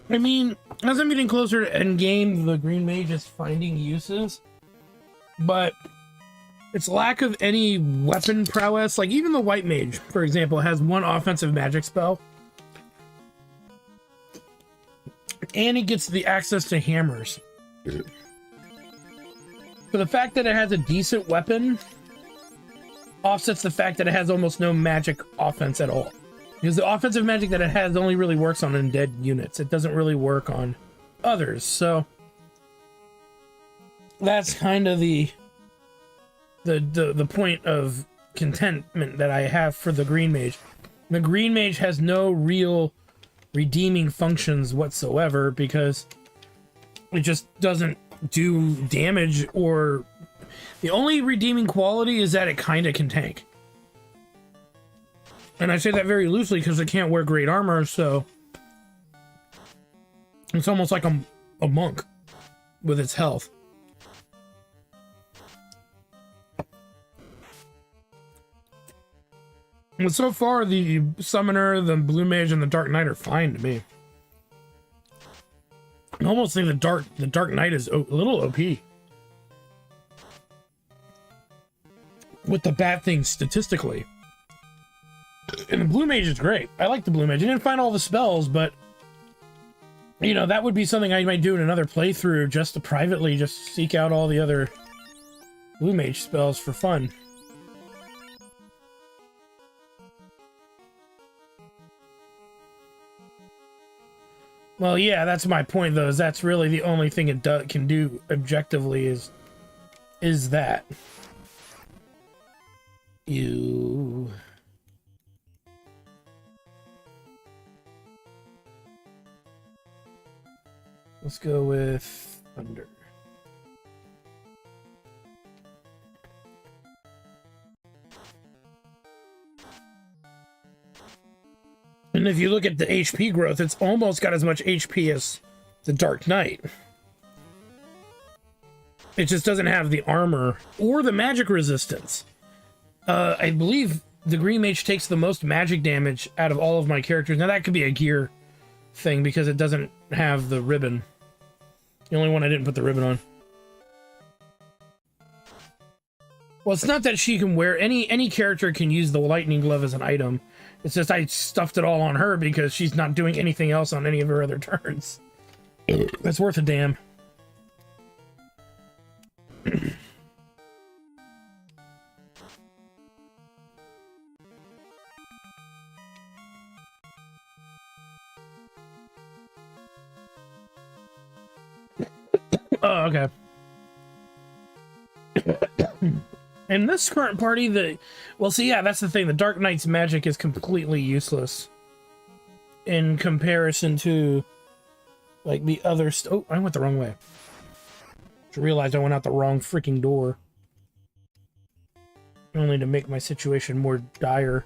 I mean, as I'm getting closer to endgame, the Green Mage is finding uses, but its lack of any weapon prowess, like even the White Mage, for example, has one offensive magic spell, and it gets the access to hammers. But the fact that it has a decent weapon offsets the fact that it has almost no magic offense at all. Because the offensive magic that it has only really works on undead units. It doesn't really work on others. So that's kind of the point of contentment that I have for the Green Mage. The Green Mage has no real redeeming functions whatsoever because it just doesn't do damage, or the only redeeming quality is that it kind of can tank. And I say that very loosely because it can't wear great armor, so it's almost like a monk with its health. But so far, the Summoner, the Blue Mage, and the Dark Knight are fine to me. I almost think the Dark Knight is a little OP. With the bad things statistically. And the Blue Mage is great. I like the Blue Mage. I didn't find all the spells, but you know, that would be something I might do in another playthrough, just to privately just seek out all the other Blue Mage spells for fun. Well, yeah, that's my point, though, is that's really the only thing it can do objectively is that. Ew. Let's go with Thunder. And if you look at the HP growth, it's almost got as much HP as the Dark Knight. It just doesn't have the armor or the magic resistance. I believe the Green Mage takes the most magic damage out of all of my characters. Now that could be a gear thing because it doesn't have the ribbon. The only one I didn't put the ribbon on. Well, it's not that she can wear any character can use the lightning glove as an item. It's just I stuffed it all on her because she's not doing anything else on any of her other turns. That's worth a damn. Oh, okay. In this current party, well, see, yeah, that's the thing. The Dark Knight's magic is completely useless in comparison to, like, the other. Oh, I went the wrong way. Just realized I went out the wrong freaking door, only to make my situation more dire.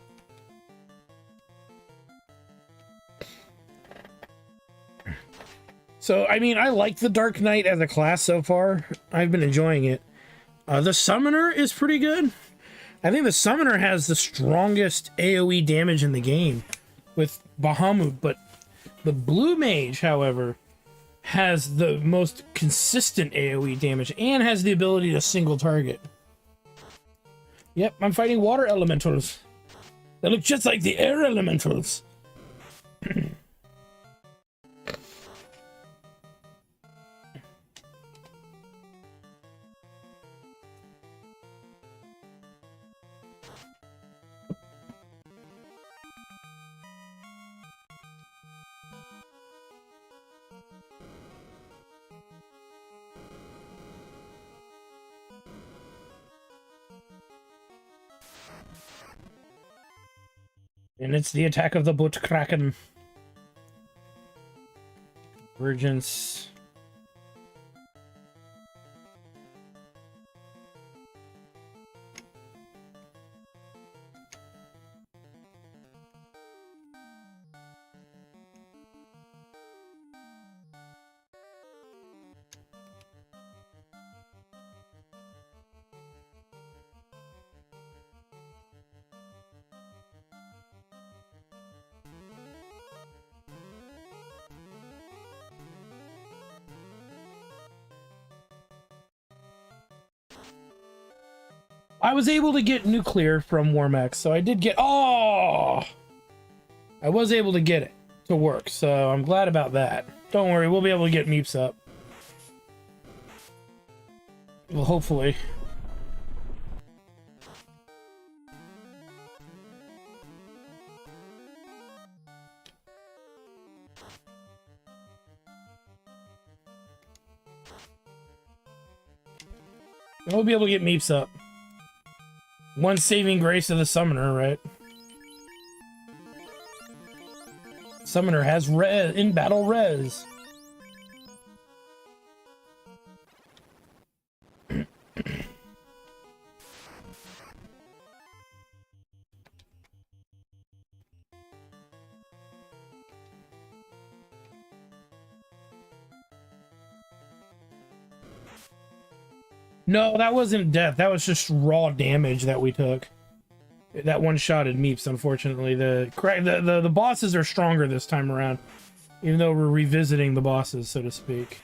So, I mean, I like the Dark Knight as a class so far. I've been enjoying it. The Summoner is pretty good. I think the Summoner has the strongest AoE damage in the game with Bahamut, but the Blue Mage, however, has the most consistent AoE damage and has the ability to single target. Yep, I'm fighting water elementals. They look just like the air elementals. And it's the attack of the Butt Kraken. Convergence. I was able to get nuclear from Warmax, so I did get. Oh! I was able to get it to work, so I'm glad about that. Don't worry, we'll be able to get Meeps up. Well, hopefully. We'll be able to get Meeps up. One saving grace of the summoner, right? Summoner has res in battle res. No, that wasn't death. That was just raw damage that we took. That one-shotted Meeps, unfortunately. The bosses are stronger this time around, even though we're revisiting the bosses, so to speak.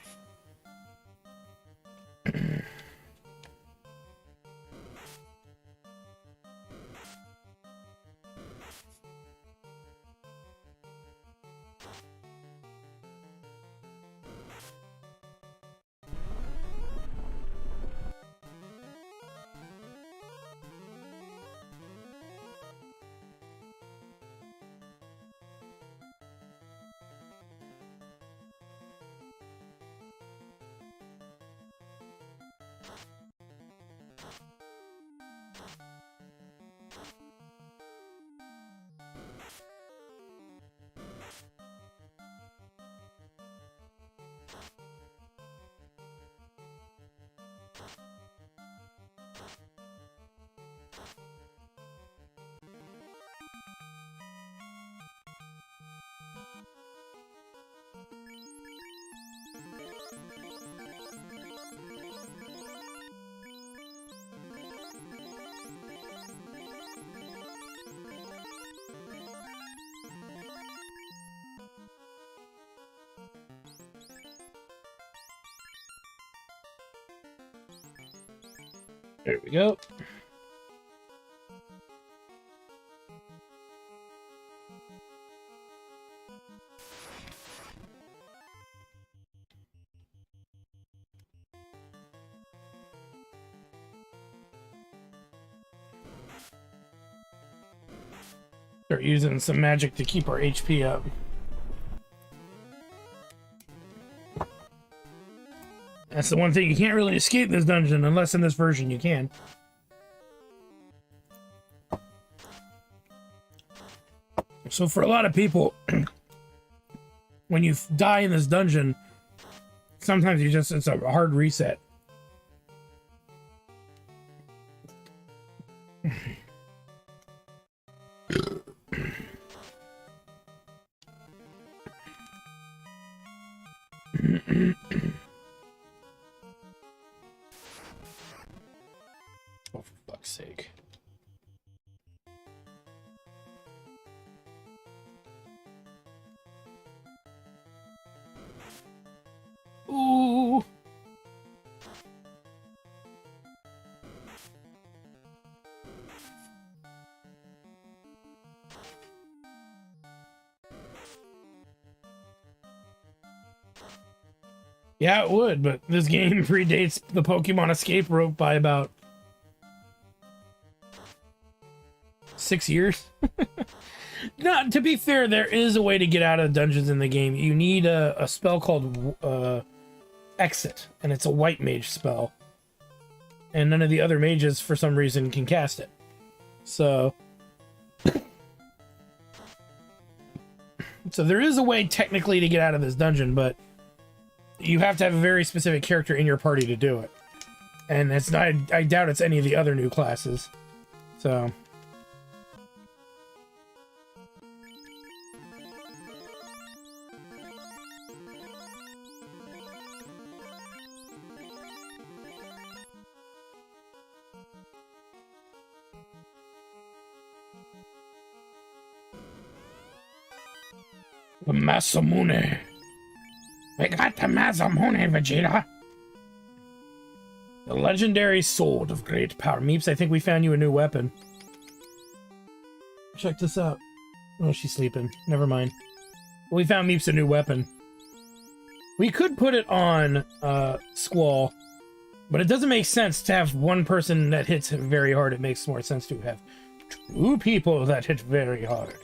There we go. Start using some magic to keep our HP up. That's the one thing, you can't really escape this dungeon, unless in this version you can. So for a lot of people, when you die in this dungeon, sometimes it's a hard reset. Oh, for fuck's sake. Ooh. Yeah, it would, but this game predates the Pokemon Escape Rope by about 6 years. Not to be fair, there is a way to get out of dungeons in the game. You need a spell called Exit, and it's a white mage spell. And none of the other mages, for some reason, can cast it. So So there is a way technically to get out of this dungeon, but you have to have a very specific character in your party to do it. And it's not, I doubt it's any of the other new classes. So... The Masamune. We got the Masamune, Vegeta. The legendary sword of great power. Meeps, I think we found you a new weapon. Check this out. Oh, she's sleeping. Never mind. We found Meeps a new weapon. We could put it on Squall, but it doesn't make sense to have one person that hits very hard. It makes more sense to have two people that hit very hard.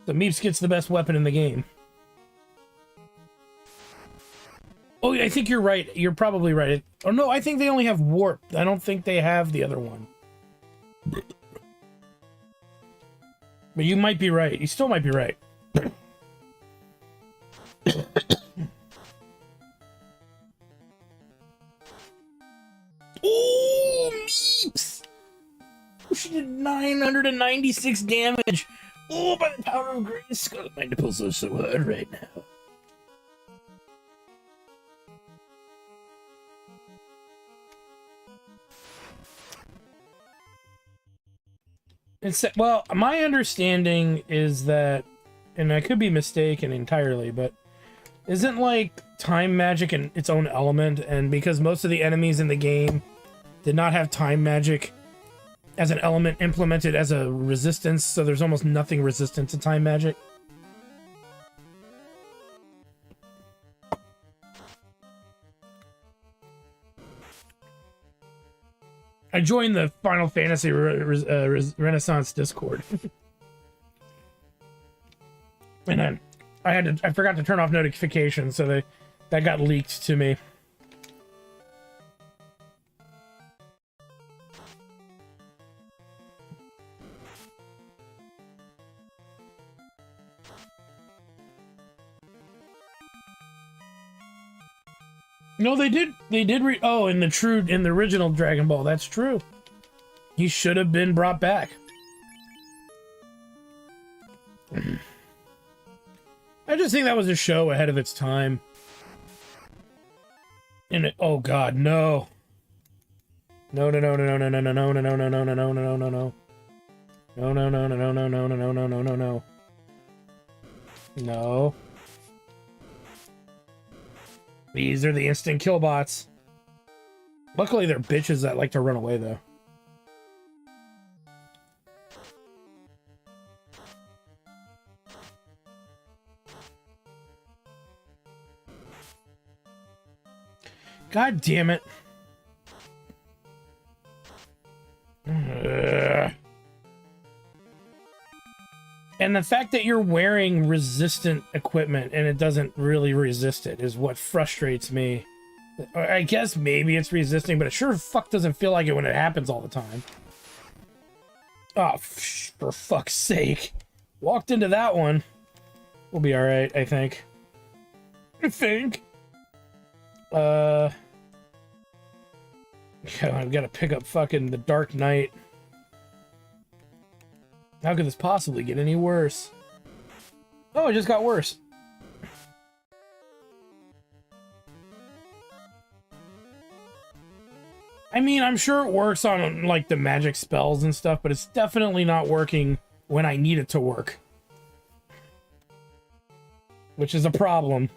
So Meeps gets the best weapon in the game. Oh, I think you're right. You're probably right. Oh, no, I think they only have Warp. I don't think they have the other one. But you might be right. You still might be right. Oh, Meeps! She did 996 damage. Oh, by the power of grace, my nipples are so hard right now. Well, my understanding is that, and I could be mistaken entirely, but isn't like time magic in its own element, and because most of the enemies in the game did not have time magic as an element implemented as a resistance, so there's almost nothing resistant to time magic. I joined the Final Fantasy Renaissance Discord. And I forgot to turn off notifications, so that got leaked to me. No, they did oh, in the original Dragon Ball, that's true. He should have been brought back. I just think that was a show ahead of its time. And oh god, no. No, no, no, no, no, no, no, no, no, no, no, no, no, no, no, no, no. No, no, no, no, no, no, no, no, no, no, no, no. No. These are the instant kill bots. Luckily, they're bitches that like to run away, though. God damn it. And the fact that you're wearing resistant equipment and it doesn't really resist it is what frustrates me. I guess maybe it's resisting, but it sure fuck doesn't feel like it when it happens all the time. Oh, for fuck's sake. Walked into that one. We'll be alright, I think. I've got to pick up fucking the Dark Knight. How could this possibly get any worse? Oh, it just got worse. I mean, I'm sure it works on, like, the magic spells and stuff, but it's definitely not working when I need it to work. Which is a problem.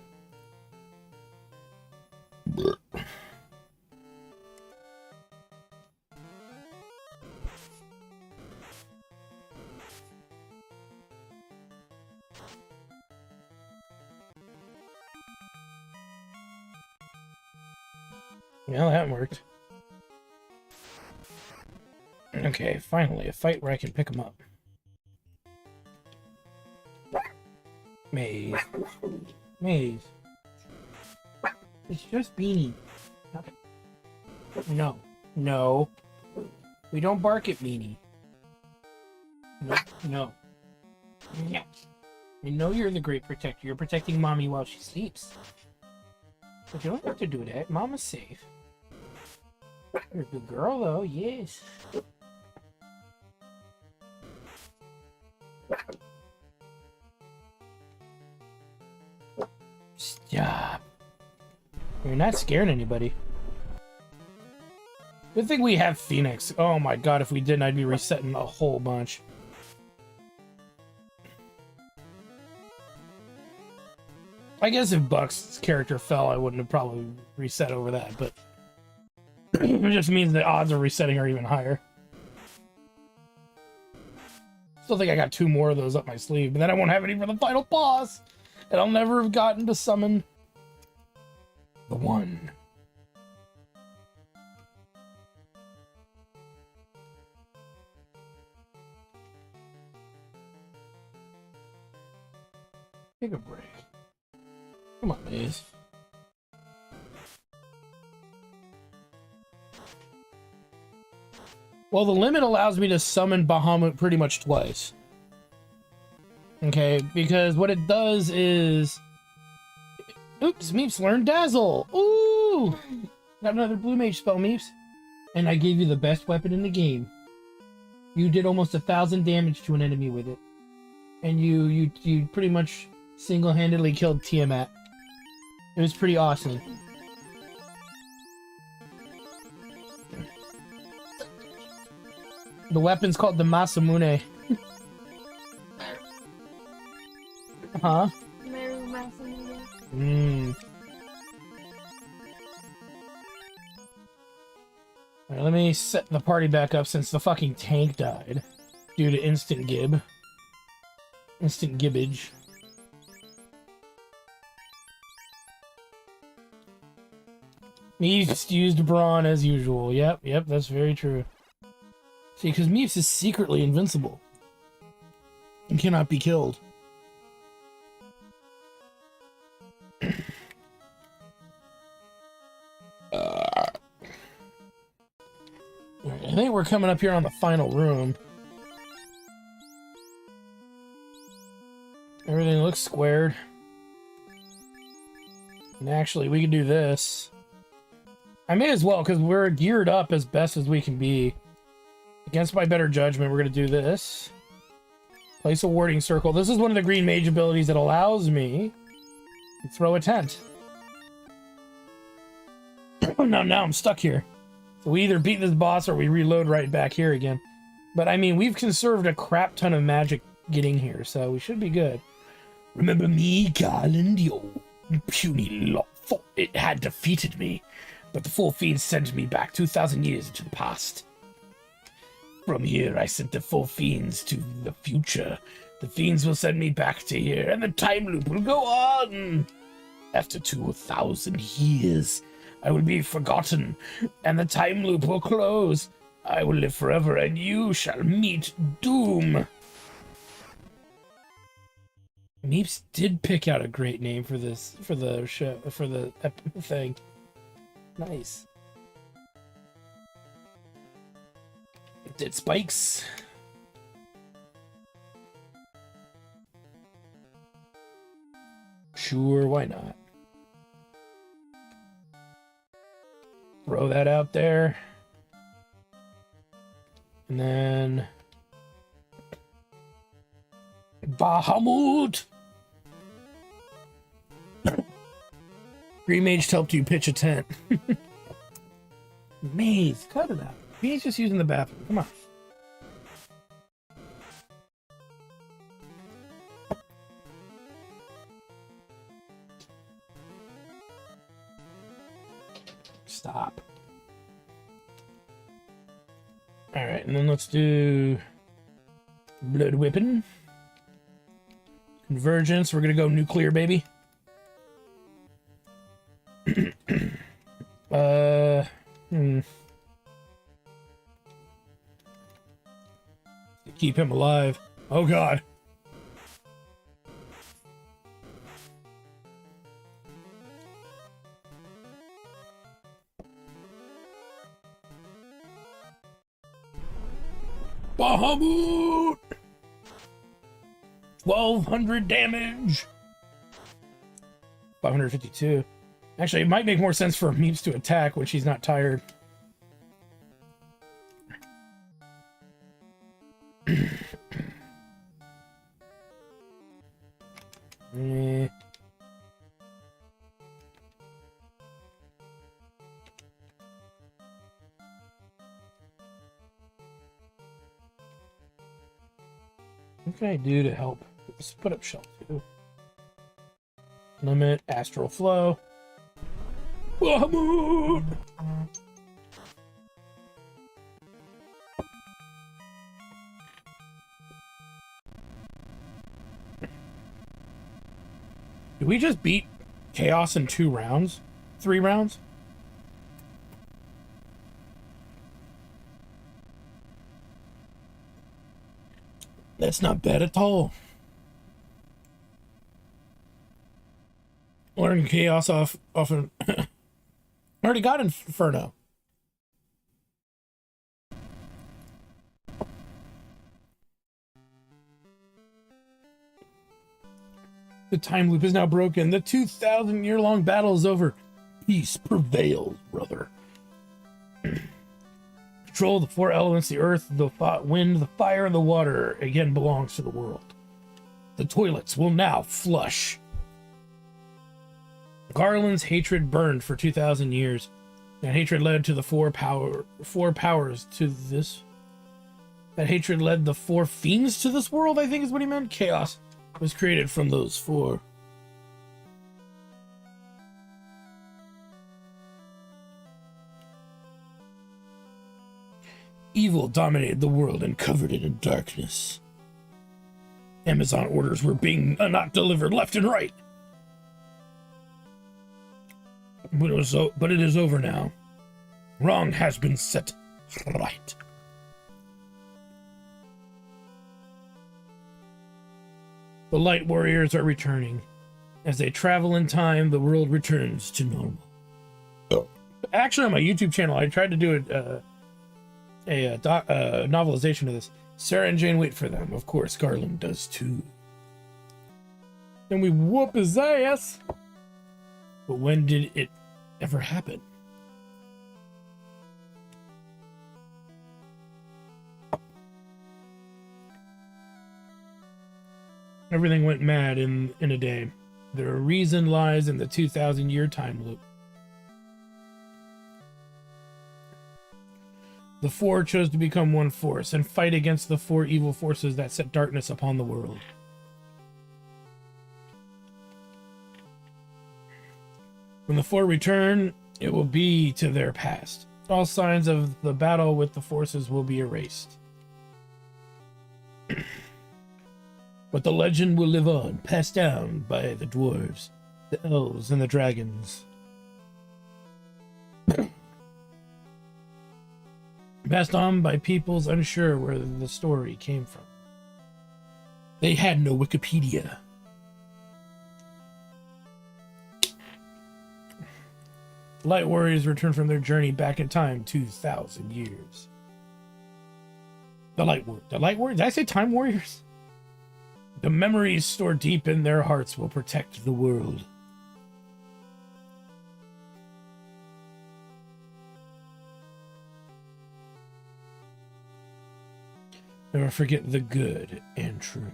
Well, that worked. Okay, finally, a fight where I can pick him up. Maze. Maze. It's just Beanie. No. No. We don't bark at Beanie. No. No. No. You know you're the great protector. You're protecting mommy while she sleeps. But you don't have to do that. Mama's safe. You're a good girl, though. Yes. Stop. You're not scaring anybody. Good thing we have Phoenix. Oh my god, if we didn't, I'd be resetting a whole bunch. I guess if Buck's character fell, I wouldn't have probably reset over that, but it just means the odds of resetting are even higher. Still think I got 2 more of those up my sleeve, but then I won't have any for the final boss, and I'll never have gotten to summon the one. Take a break. Come on, Maze. Well, the limit allows me to summon Bahamut pretty much twice. Okay, because what it does is... Oops, Meeps learned Dazzle! Ooh! Got another Blue Mage spell, Meeps. And I gave you the best weapon in the game. You did almost 1,000 damage to an enemy with it. And you pretty much single-handedly killed Tiamat. It was pretty awesome. The weapon's called the Masamune. Huh? Alright, let me set the party back up since the fucking tank died. Due to instant gib. Instant gibbage. Meeps used Brawn as usual. Yep, that's very true. See, because Meeps is secretly invincible. And cannot be killed. I think we're coming up here on the final room. Everything looks squared. And actually, we can do this. I may as well, because we're geared up as best as we can be. Against my better judgment, we're going to do this. Place a warding circle. This is one of the green mage abilities that allows me to throw a tent. Now I'm stuck here. So we either beat this boss or we reload right back here again. But I mean, we've conserved a crap ton of magic getting here, so we should be good. Remember me, Garland? Your puny lot thought it had defeated me. But the Four Fiends sent me back 2,000 years into the past. From here, I sent the Four Fiends to the future. The Fiends will send me back to here, and the time loop will go on. After 2,000 years, I will be forgotten, and the time loop will close. I will live forever, and you shall meet doom. Meeps did pick out a great name for this, for the show, for the thing. Nice. Dead spikes. Sure, why not? Throw that out there. And then Bahamut. Green Mage helped you pitch a tent. Maze, cut it out. He's just using the bathroom. Come on. Stop. Alright, and then let's do Blood Whipping. Convergence. We're gonna go nuclear, baby. Keep him alive. Oh god. Bahamut! 1200 damage. 552. Actually, it might make more sense for Meeps to attack when she's not tired. Eh. What can I do to help? Let's put up shell too. Limit astral flow. Bahamut! Did we just beat Chaos in 2 rounds? 3 rounds? That's not bad at all. Learn Chaos off an already got Inferno. The time loop is now broken. The 2,000-year-long battle is over. Peace prevails, brother. Control of the 4 elements, the earth, the wind, the fire, and the water, again belongs to the world. The toilets will now flush. Garland's hatred burned for 2,000 years. That hatred led to the four powers to this. That hatred led the 4 fiends to this world, I think is what he meant. Chaos was created from those 4. Evil dominated the world and covered it in darkness. Amazon orders were being not delivered left and right. But it is over now. Wrong has been set right. The Light Warriors are returning. As they travel in time, the world returns to normal. Oh. Actually, on my YouTube channel, I tried to do a novelization of this. Sarah and Jane wait for them. Of course, Garland does too. Then we whoop his ass. But when did it ever happen? Everything went mad in a day. Their reason lies in the 2,000-year time loop. The 4 chose to become one force and fight against the 4 evil forces that set darkness upon the world. When the 4 return, it will be to their past. All signs of the battle with the forces will be erased. But the legend will live on, passed down by the dwarves, the elves, and the dragons. Passed on by peoples unsure where the story came from. They had no Wikipedia. Light Warriors return from their journey back in time 2,000 years. The Light Warriors? Did I say Time Warriors? The memories stored deep in their hearts will protect the world. Never forget the good and true.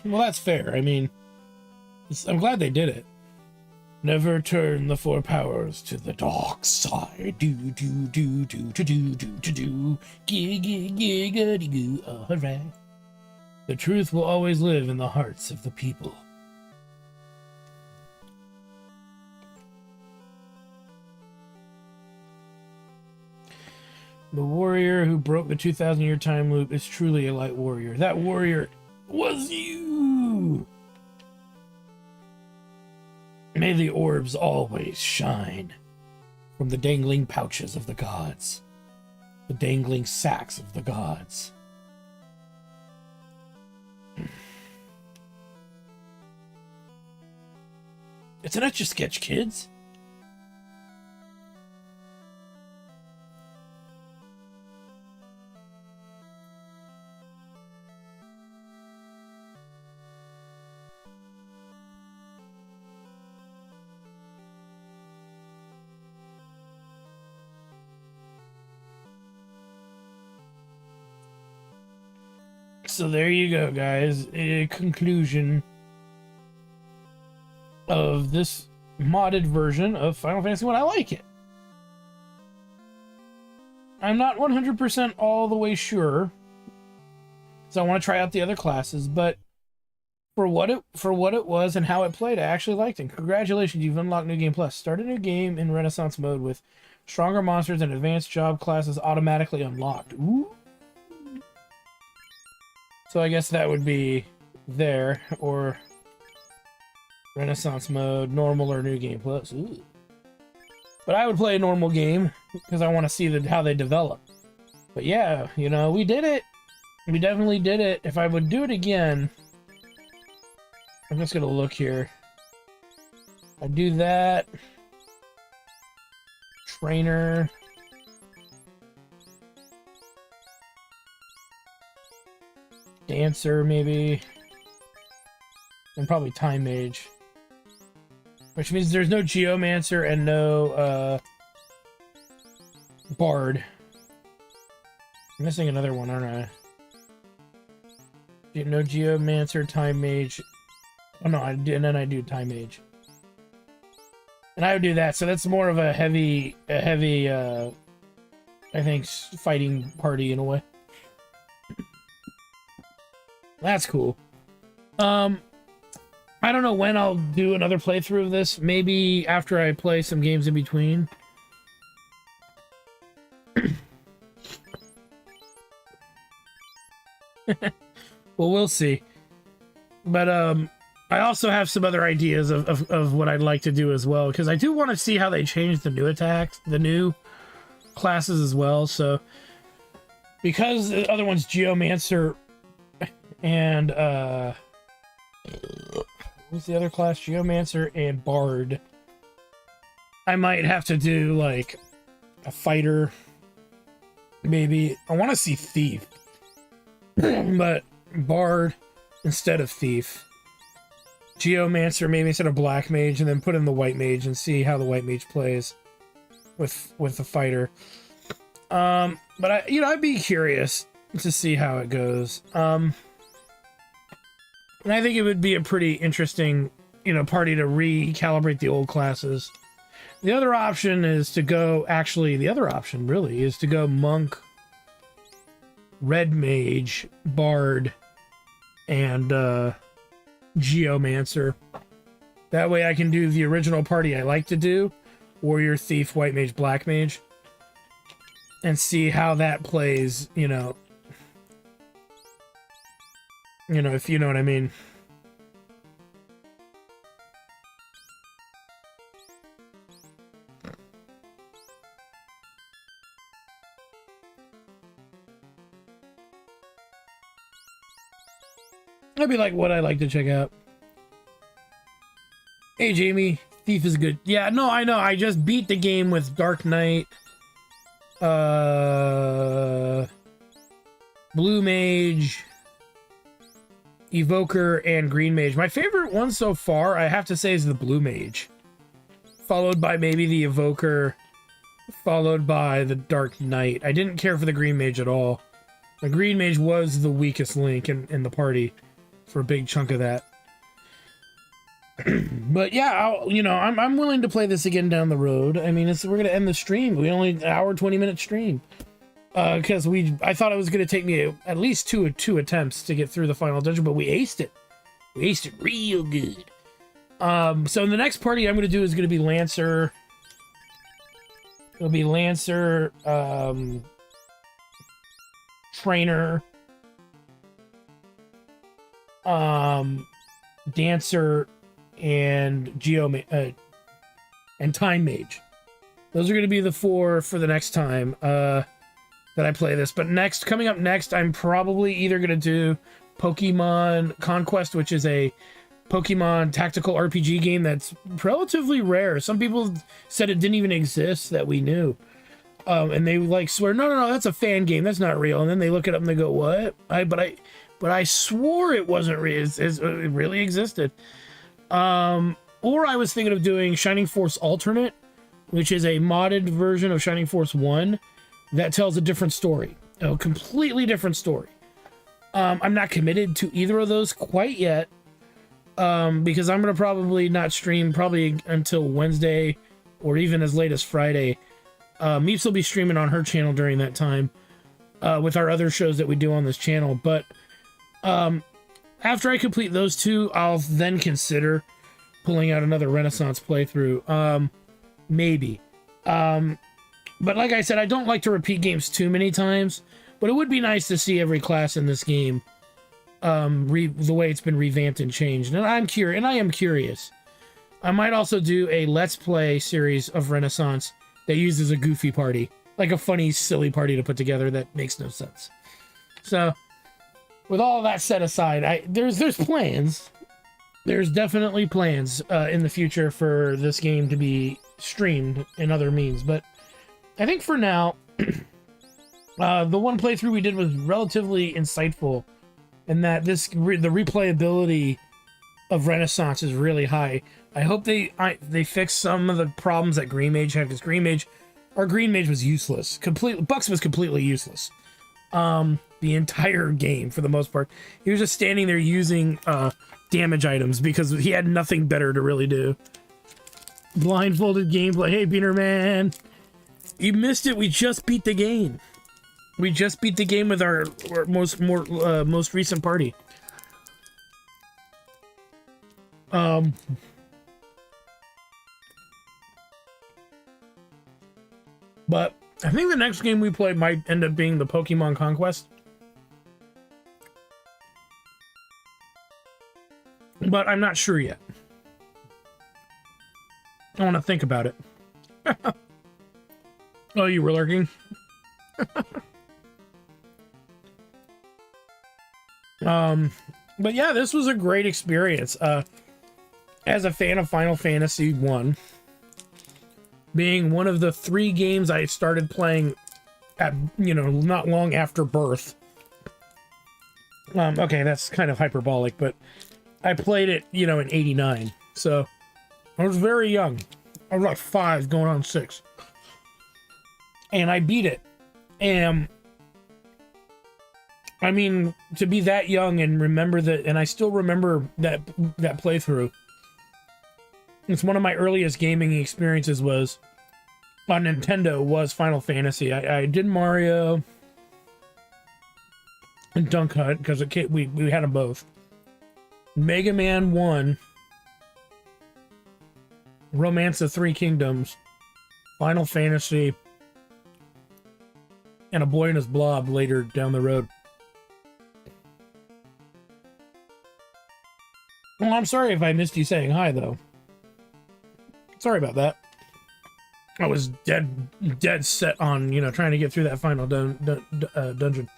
Well, that's fair. I mean, I'm glad they did it. Never turn the 4 powers to the dark side. Do do do do do do do do do. Giggity goo. Alright. The truth will always live in the hearts of the people. The warrior who broke the 2,000-year time loop is truly a light warrior. That warrior was you! May the orbs always shine from the dangling pouches of the gods, the dangling sacks of the gods. It's an Etch-a-Sketch, kids. So there you go, guys. A conclusion of this modded version of Final Fantasy 1. I like it. I'm not 100% all the way sure, so I want to try out the other classes, but for what it was and how it played, I actually liked it. Congratulations, you've unlocked New Game Plus. Start a new game in Renaissance mode with stronger monsters and advanced job classes automatically unlocked. Ooh. So I guess that would be there, or Renaissance mode, normal, or New Game Plus. Ooh. But I would play a normal game because I want to see how they develop. But yeah, you know, we did it. We definitely did it. If I would do it again, I'm just gonna look here. I do that. Trainer. Dancer, maybe. And probably Time Mage. Which means there's no Geomancer and no, Bard. I'm missing another one, aren't I? No Geomancer, Time Mage. Oh no, I did, and then I do Time Mage. And I would do that, so that's more of a heavy, I think, fighting party in a way. That's cool. I don't know when I'll do another playthrough of this. Maybe after I play some games in between. Well, we'll see. But I also have some other ideas of what I'd like to do as well, because I do want to see how they change the new attacks, the new classes as well. So because the other one's Geomancer and what's the other class? Geomancer and Bard. I might have to do like a fighter. Maybe I want to see Thief, but Bard instead of Thief. Geomancer maybe instead of Black Mage, and then put in the White Mage and see how the White Mage plays with the fighter. But I'd be curious to see how it goes. And I think it would be a pretty interesting, party to recalibrate the old classes. The other option is to go, the other option really is to go Monk, Red Mage, Bard, and Geomancer. That way I can do the original party I like to do, Warrior, Thief, White Mage, Black Mage, and see how that plays, if you know what I mean. That'd be like what I like to check out. Hey, Jamie, Thief is good. Yeah, no, I know. I just beat the game with Dark Knight, Blue Mage, Evoker, and Green Mage. My favorite one so far, I have to say, is the Blue Mage. Followed by maybe the Evoker, followed by the Dark Knight. I didn't care for the Green Mage at all. The Green Mage was the weakest link in the party for a big chunk of that. But yeah, I'm willing to play this again down the road. I mean, we're gonna end the stream. We only an hour 20-minute stream. Because I thought it was going to take me at least two attempts to get through the final dungeon, but we aced it. We aced it real good. So in the next party I'm going to do is going to be Lancer. It'll be Lancer, Trainer, Dancer, and and Time Mage. Those are going to be the 4 for the next time. That I play this. But coming up next, I'm probably either going to do Pokemon Conquest, which is a Pokemon tactical RPG game that's relatively rare. Some people said it didn't even exist that we knew. And they swear, no, that's a fan game. That's not real. And then they look it up and they go, what? But I swore it wasn't real. It really existed. Or I was thinking of doing Shining Force Alternate, which is a modded version of Shining Force 1 that tells a different story, a completely different story. I'm not committed to either of those quite yet, because I'm gonna probably not stream probably until Wednesday or even as late as Friday. Meeps will be streaming on her channel during that time, with our other shows that we do on this channel. But after I complete those two, I'll then consider pulling out another Renaissance playthrough. Maybe. But like I said, I don't like to repeat games too many times, but it would be nice to see every class in this game the way it's been revamped and changed. And I'm curious, and I am curious. I might also do a Let's Play series of Renaissance that uses a goofy party, like a funny, silly party to put together that makes no sense. So, with all that set aside, there's plans. There's definitely plans in the future for this game to be streamed in other means, but I think for now, the one playthrough we did was relatively insightful, in that the replayability of Renaissance is really high. I hope they fix some of the problems that Green Mage had, because our Green Mage was useless. Bucks was completely useless. The entire game, for the most part. He was just standing there using damage items because he had nothing better to really do. Blindfolded gameplay. Hey, Beaner Man. You missed it. We just beat the game. We just beat the game with our most recent party. But I think the next game we play might end up being the Pokemon Conquest. But I'm not sure yet. I want to think about it. Oh, you were lurking? But yeah, this was a great experience. As a fan of Final Fantasy 1, being one of the 3 games I started playing at, not long after birth. Okay, that's kind of hyperbolic, but I played it, in 89. So I was very young. I was like 5 going on 6. And I beat it. And I mean, to be that young and remember that, and I still remember that playthrough. It's one of my earliest gaming experiences was on Nintendo was Final Fantasy. I did Mario and Dunk Hunt because we had them both. Mega Man 1, Romance of Three Kingdoms, Final Fantasy, and A Boy and His Blob later down the road. Well, I'm sorry if I missed you saying hi, though. Sorry about that. I was dead set on, trying to get through that final dungeon.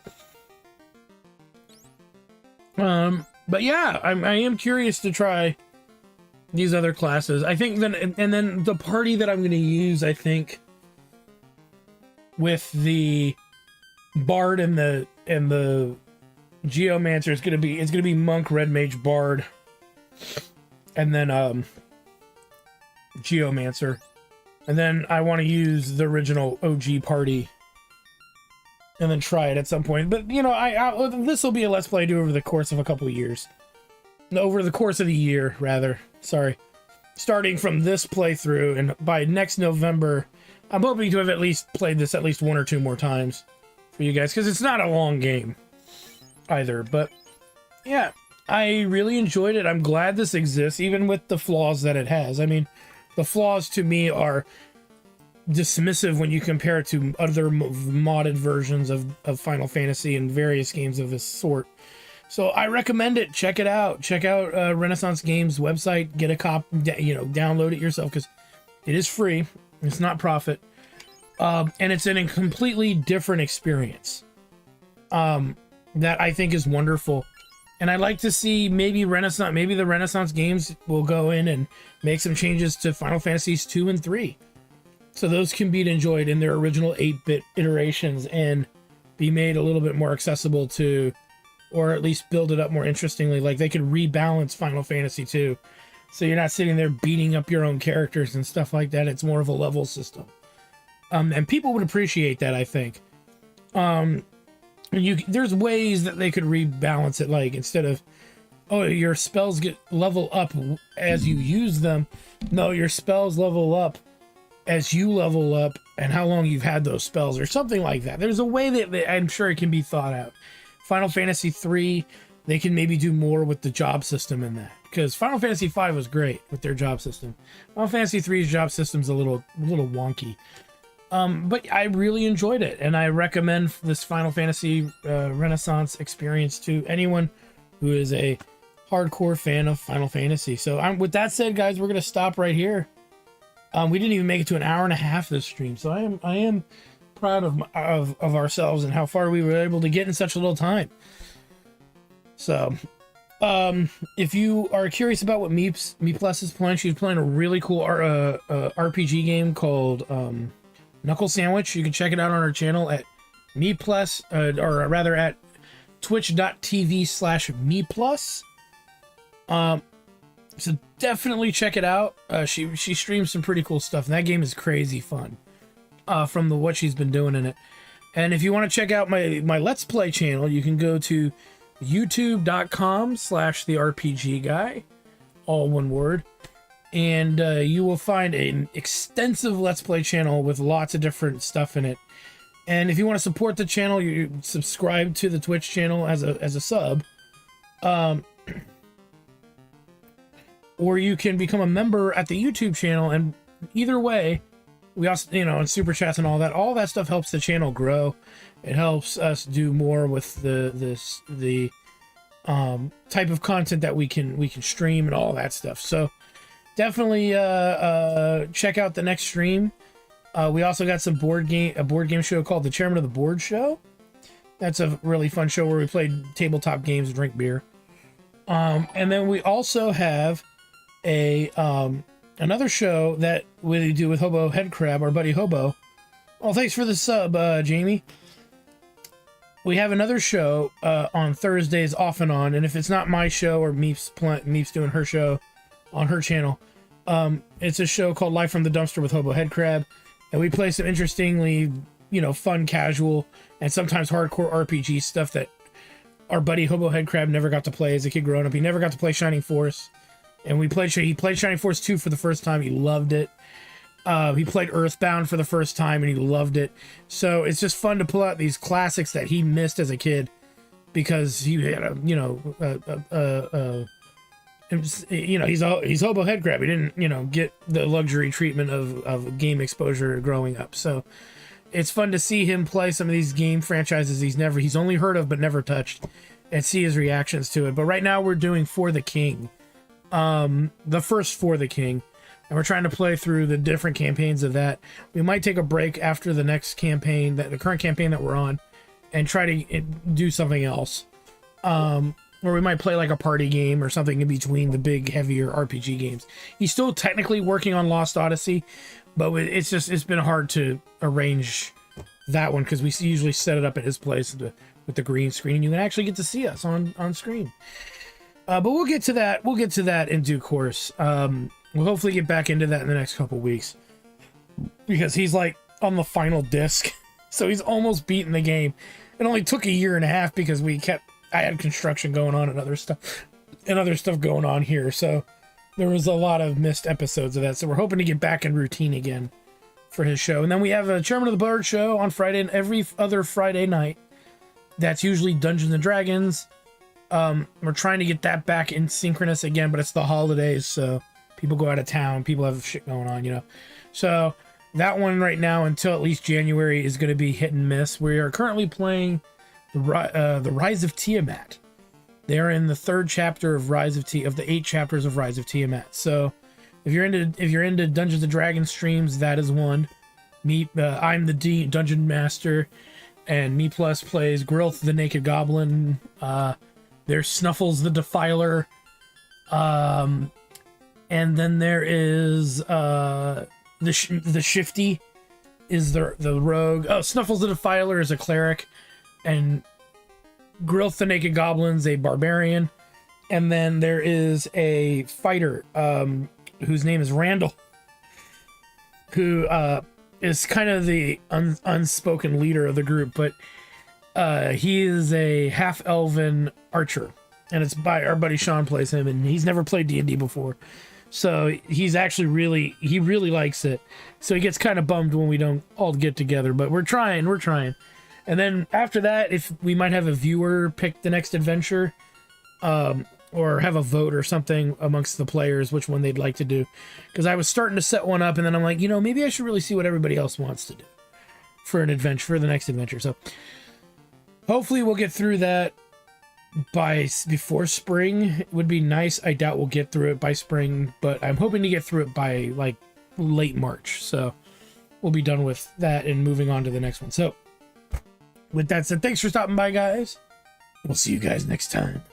But yeah, I am curious to try these other classes. I think then the party that I'm going to use, I think, with the Bard and the Geomancer is going to be Monk, Red Mage, Bard, and then Geomancer. And then I want to use the original OG party and then try it at some point. But, this will be a Let's Play I do over the course of a couple of years. Over the course of the year, rather. Sorry. Starting from this playthrough, and by next November, I'm hoping to have at least played this at least 1 or 2 more times for you guys, because it's not a long game either. But, yeah, I really enjoyed it. I'm glad this exists, even with the flaws that it has. I mean, the flaws to me are dismissive when you compare it to other modded versions of Final Fantasy and various games of this sort. So I recommend it. Check it out. Check out Renaissance Games website. Get a download it yourself, because it is free. It's not profit. And it's in a completely different experience that I think is wonderful. And I'd like to see maybe the Renaissance Games will go in and make some changes to Final Fantasies 2 and 3. So those can be enjoyed in their original 8-bit iterations and be made a little bit more accessible to, or at least build it up more interestingly. Like they could rebalance Final Fantasy 2. So you're not sitting there beating up your own characters and stuff like that. It's more of a level system. And people would appreciate that, I think. there's ways that they could rebalance it, like instead of, oh, your spells get level up as you use them. No, your spells level up as you level up and how long you've had those spells, or something like that. There's a way that I'm sure it can be thought out. Final Fantasy 3, they can maybe do more with the job system in that, because Final Fantasy 5 was great with their job system. Final Fantasy 3's job system's a little wonky. But I really enjoyed it, and I recommend this Final Fantasy Renaissance experience to anyone who is a hardcore fan of Final Fantasy. So with that said, guys, we're gonna stop right here. We didn't even make it to an hour and a half this stream, so I am proud of ourselves and how far we were able to get in such a little time. So if you are curious about what Meeplus is playing, she's playing a really cool RPG game called Knuckle Sandwich. You can check it out on our channel at Meeplus, or rather at twitch.tv/Meeplus. So definitely check it out. She streams some pretty cool stuff, and that game is crazy fun from what she's been doing in it. And if you want to check out my Let's Play channel, you can go to youtube.com/therepgguy, all one word, and you will find an extensive Let's Play channel with lots of different stuff in it. And if you want to support the channel, you subscribe to the Twitch channel as a sub, or you can become a member at the YouTube channel. And either way, we also, and super chats and all that stuff helps the channel grow. It helps us do more with the type of content that we can stream and all that stuff. So definitely check out the next stream. We also got a board game show called the Chairman of the Board Show. That's a really fun show where we play tabletop games and drink beer. And then we also have another show that we do with Hobo Headcrab, our buddy Hobo. Well, thanks for the sub, Jamie. We have another show on Thursdays off and on, and if it's not my show or Meep's doing her show on her channel, it's a show called Live from the Dumpster with Hobo Headcrab, and we play some interestingly, fun, casual, and sometimes hardcore RPG stuff that our buddy Hobo Headcrab never got to play as a kid growing up. He never got to play Shining Force, and he played Shining Force 2 for the first time. He loved it. He played Earthbound for the first time, and he loved it. So it's just fun to pull out these classics that he missed as a kid because he had he's Hobo Headcrab. He didn't, get the luxury treatment of game exposure growing up. So it's fun to see him play some of these game franchises he's only heard of but never touched, and see his reactions to it. But right now we're doing For the King, the first For the King, and we're trying to play through the different campaigns of that. We might take a break after the next campaign, the current campaign that we're on, and try to do something else. Or we might play like a party game or something in between the big, heavier RPG games. He's still technically working on Lost Odyssey, but it's been hard to arrange that one because we usually set it up at his place with the green screen, and you can actually get to see us on screen. But we'll get to that. We'll get to that in due course. We'll hopefully get back into that in the next couple weeks because he's like on the final disc, so he's almost beaten the game. It only took a year and a half because I had construction going on and other stuff going on here, so there was a lot of missed episodes of that. So we're hoping to get back in routine again for his show. And then we have a Chairman of the Board show on Friday and every other Friday night. That's usually Dungeons and Dragons. We're trying to get that back in synchronous again, but it's the holidays, so people go out of town, people have shit going on, So that one right now until at least January is going to be hit and miss. We are currently playing the Rise of Tiamat. They're in the third chapter of of the 8 chapters of Rise of Tiamat. So if you're into Dungeons and Dragons streams, that is one. I'm the Dungeon Master, and Meeplus plays Grilth the Naked Goblin. There's Snuffles the Defiler, and then there is the Shifty is the rogue. Oh, Snuffles the Defiler is a cleric, and Grilth the Naked Goblin's a barbarian. And then there is a fighter whose name is Randall, who is kind of the unspoken leader of the group, but He is a half-elven archer, and it's by our buddy Sean plays him, and he's never played D&D before. So he's actually he really likes it. So he gets kind of bummed when we don't all get together, but we're trying. And then after that, if we might have a viewer pick the next adventure, or have a vote or something amongst the players, which one they'd like to do. Because I was starting to set one up, and then I'm like, maybe I should really see what everybody else wants to do for an adventure, for the next adventure. So hopefully we'll get through that before spring. It would be nice. I doubt we'll get through it by spring, but I'm hoping to get through it by like late March. So we'll be done with that and moving on to the next one. So with that said, thanks for stopping by, guys. We'll see you guys next time.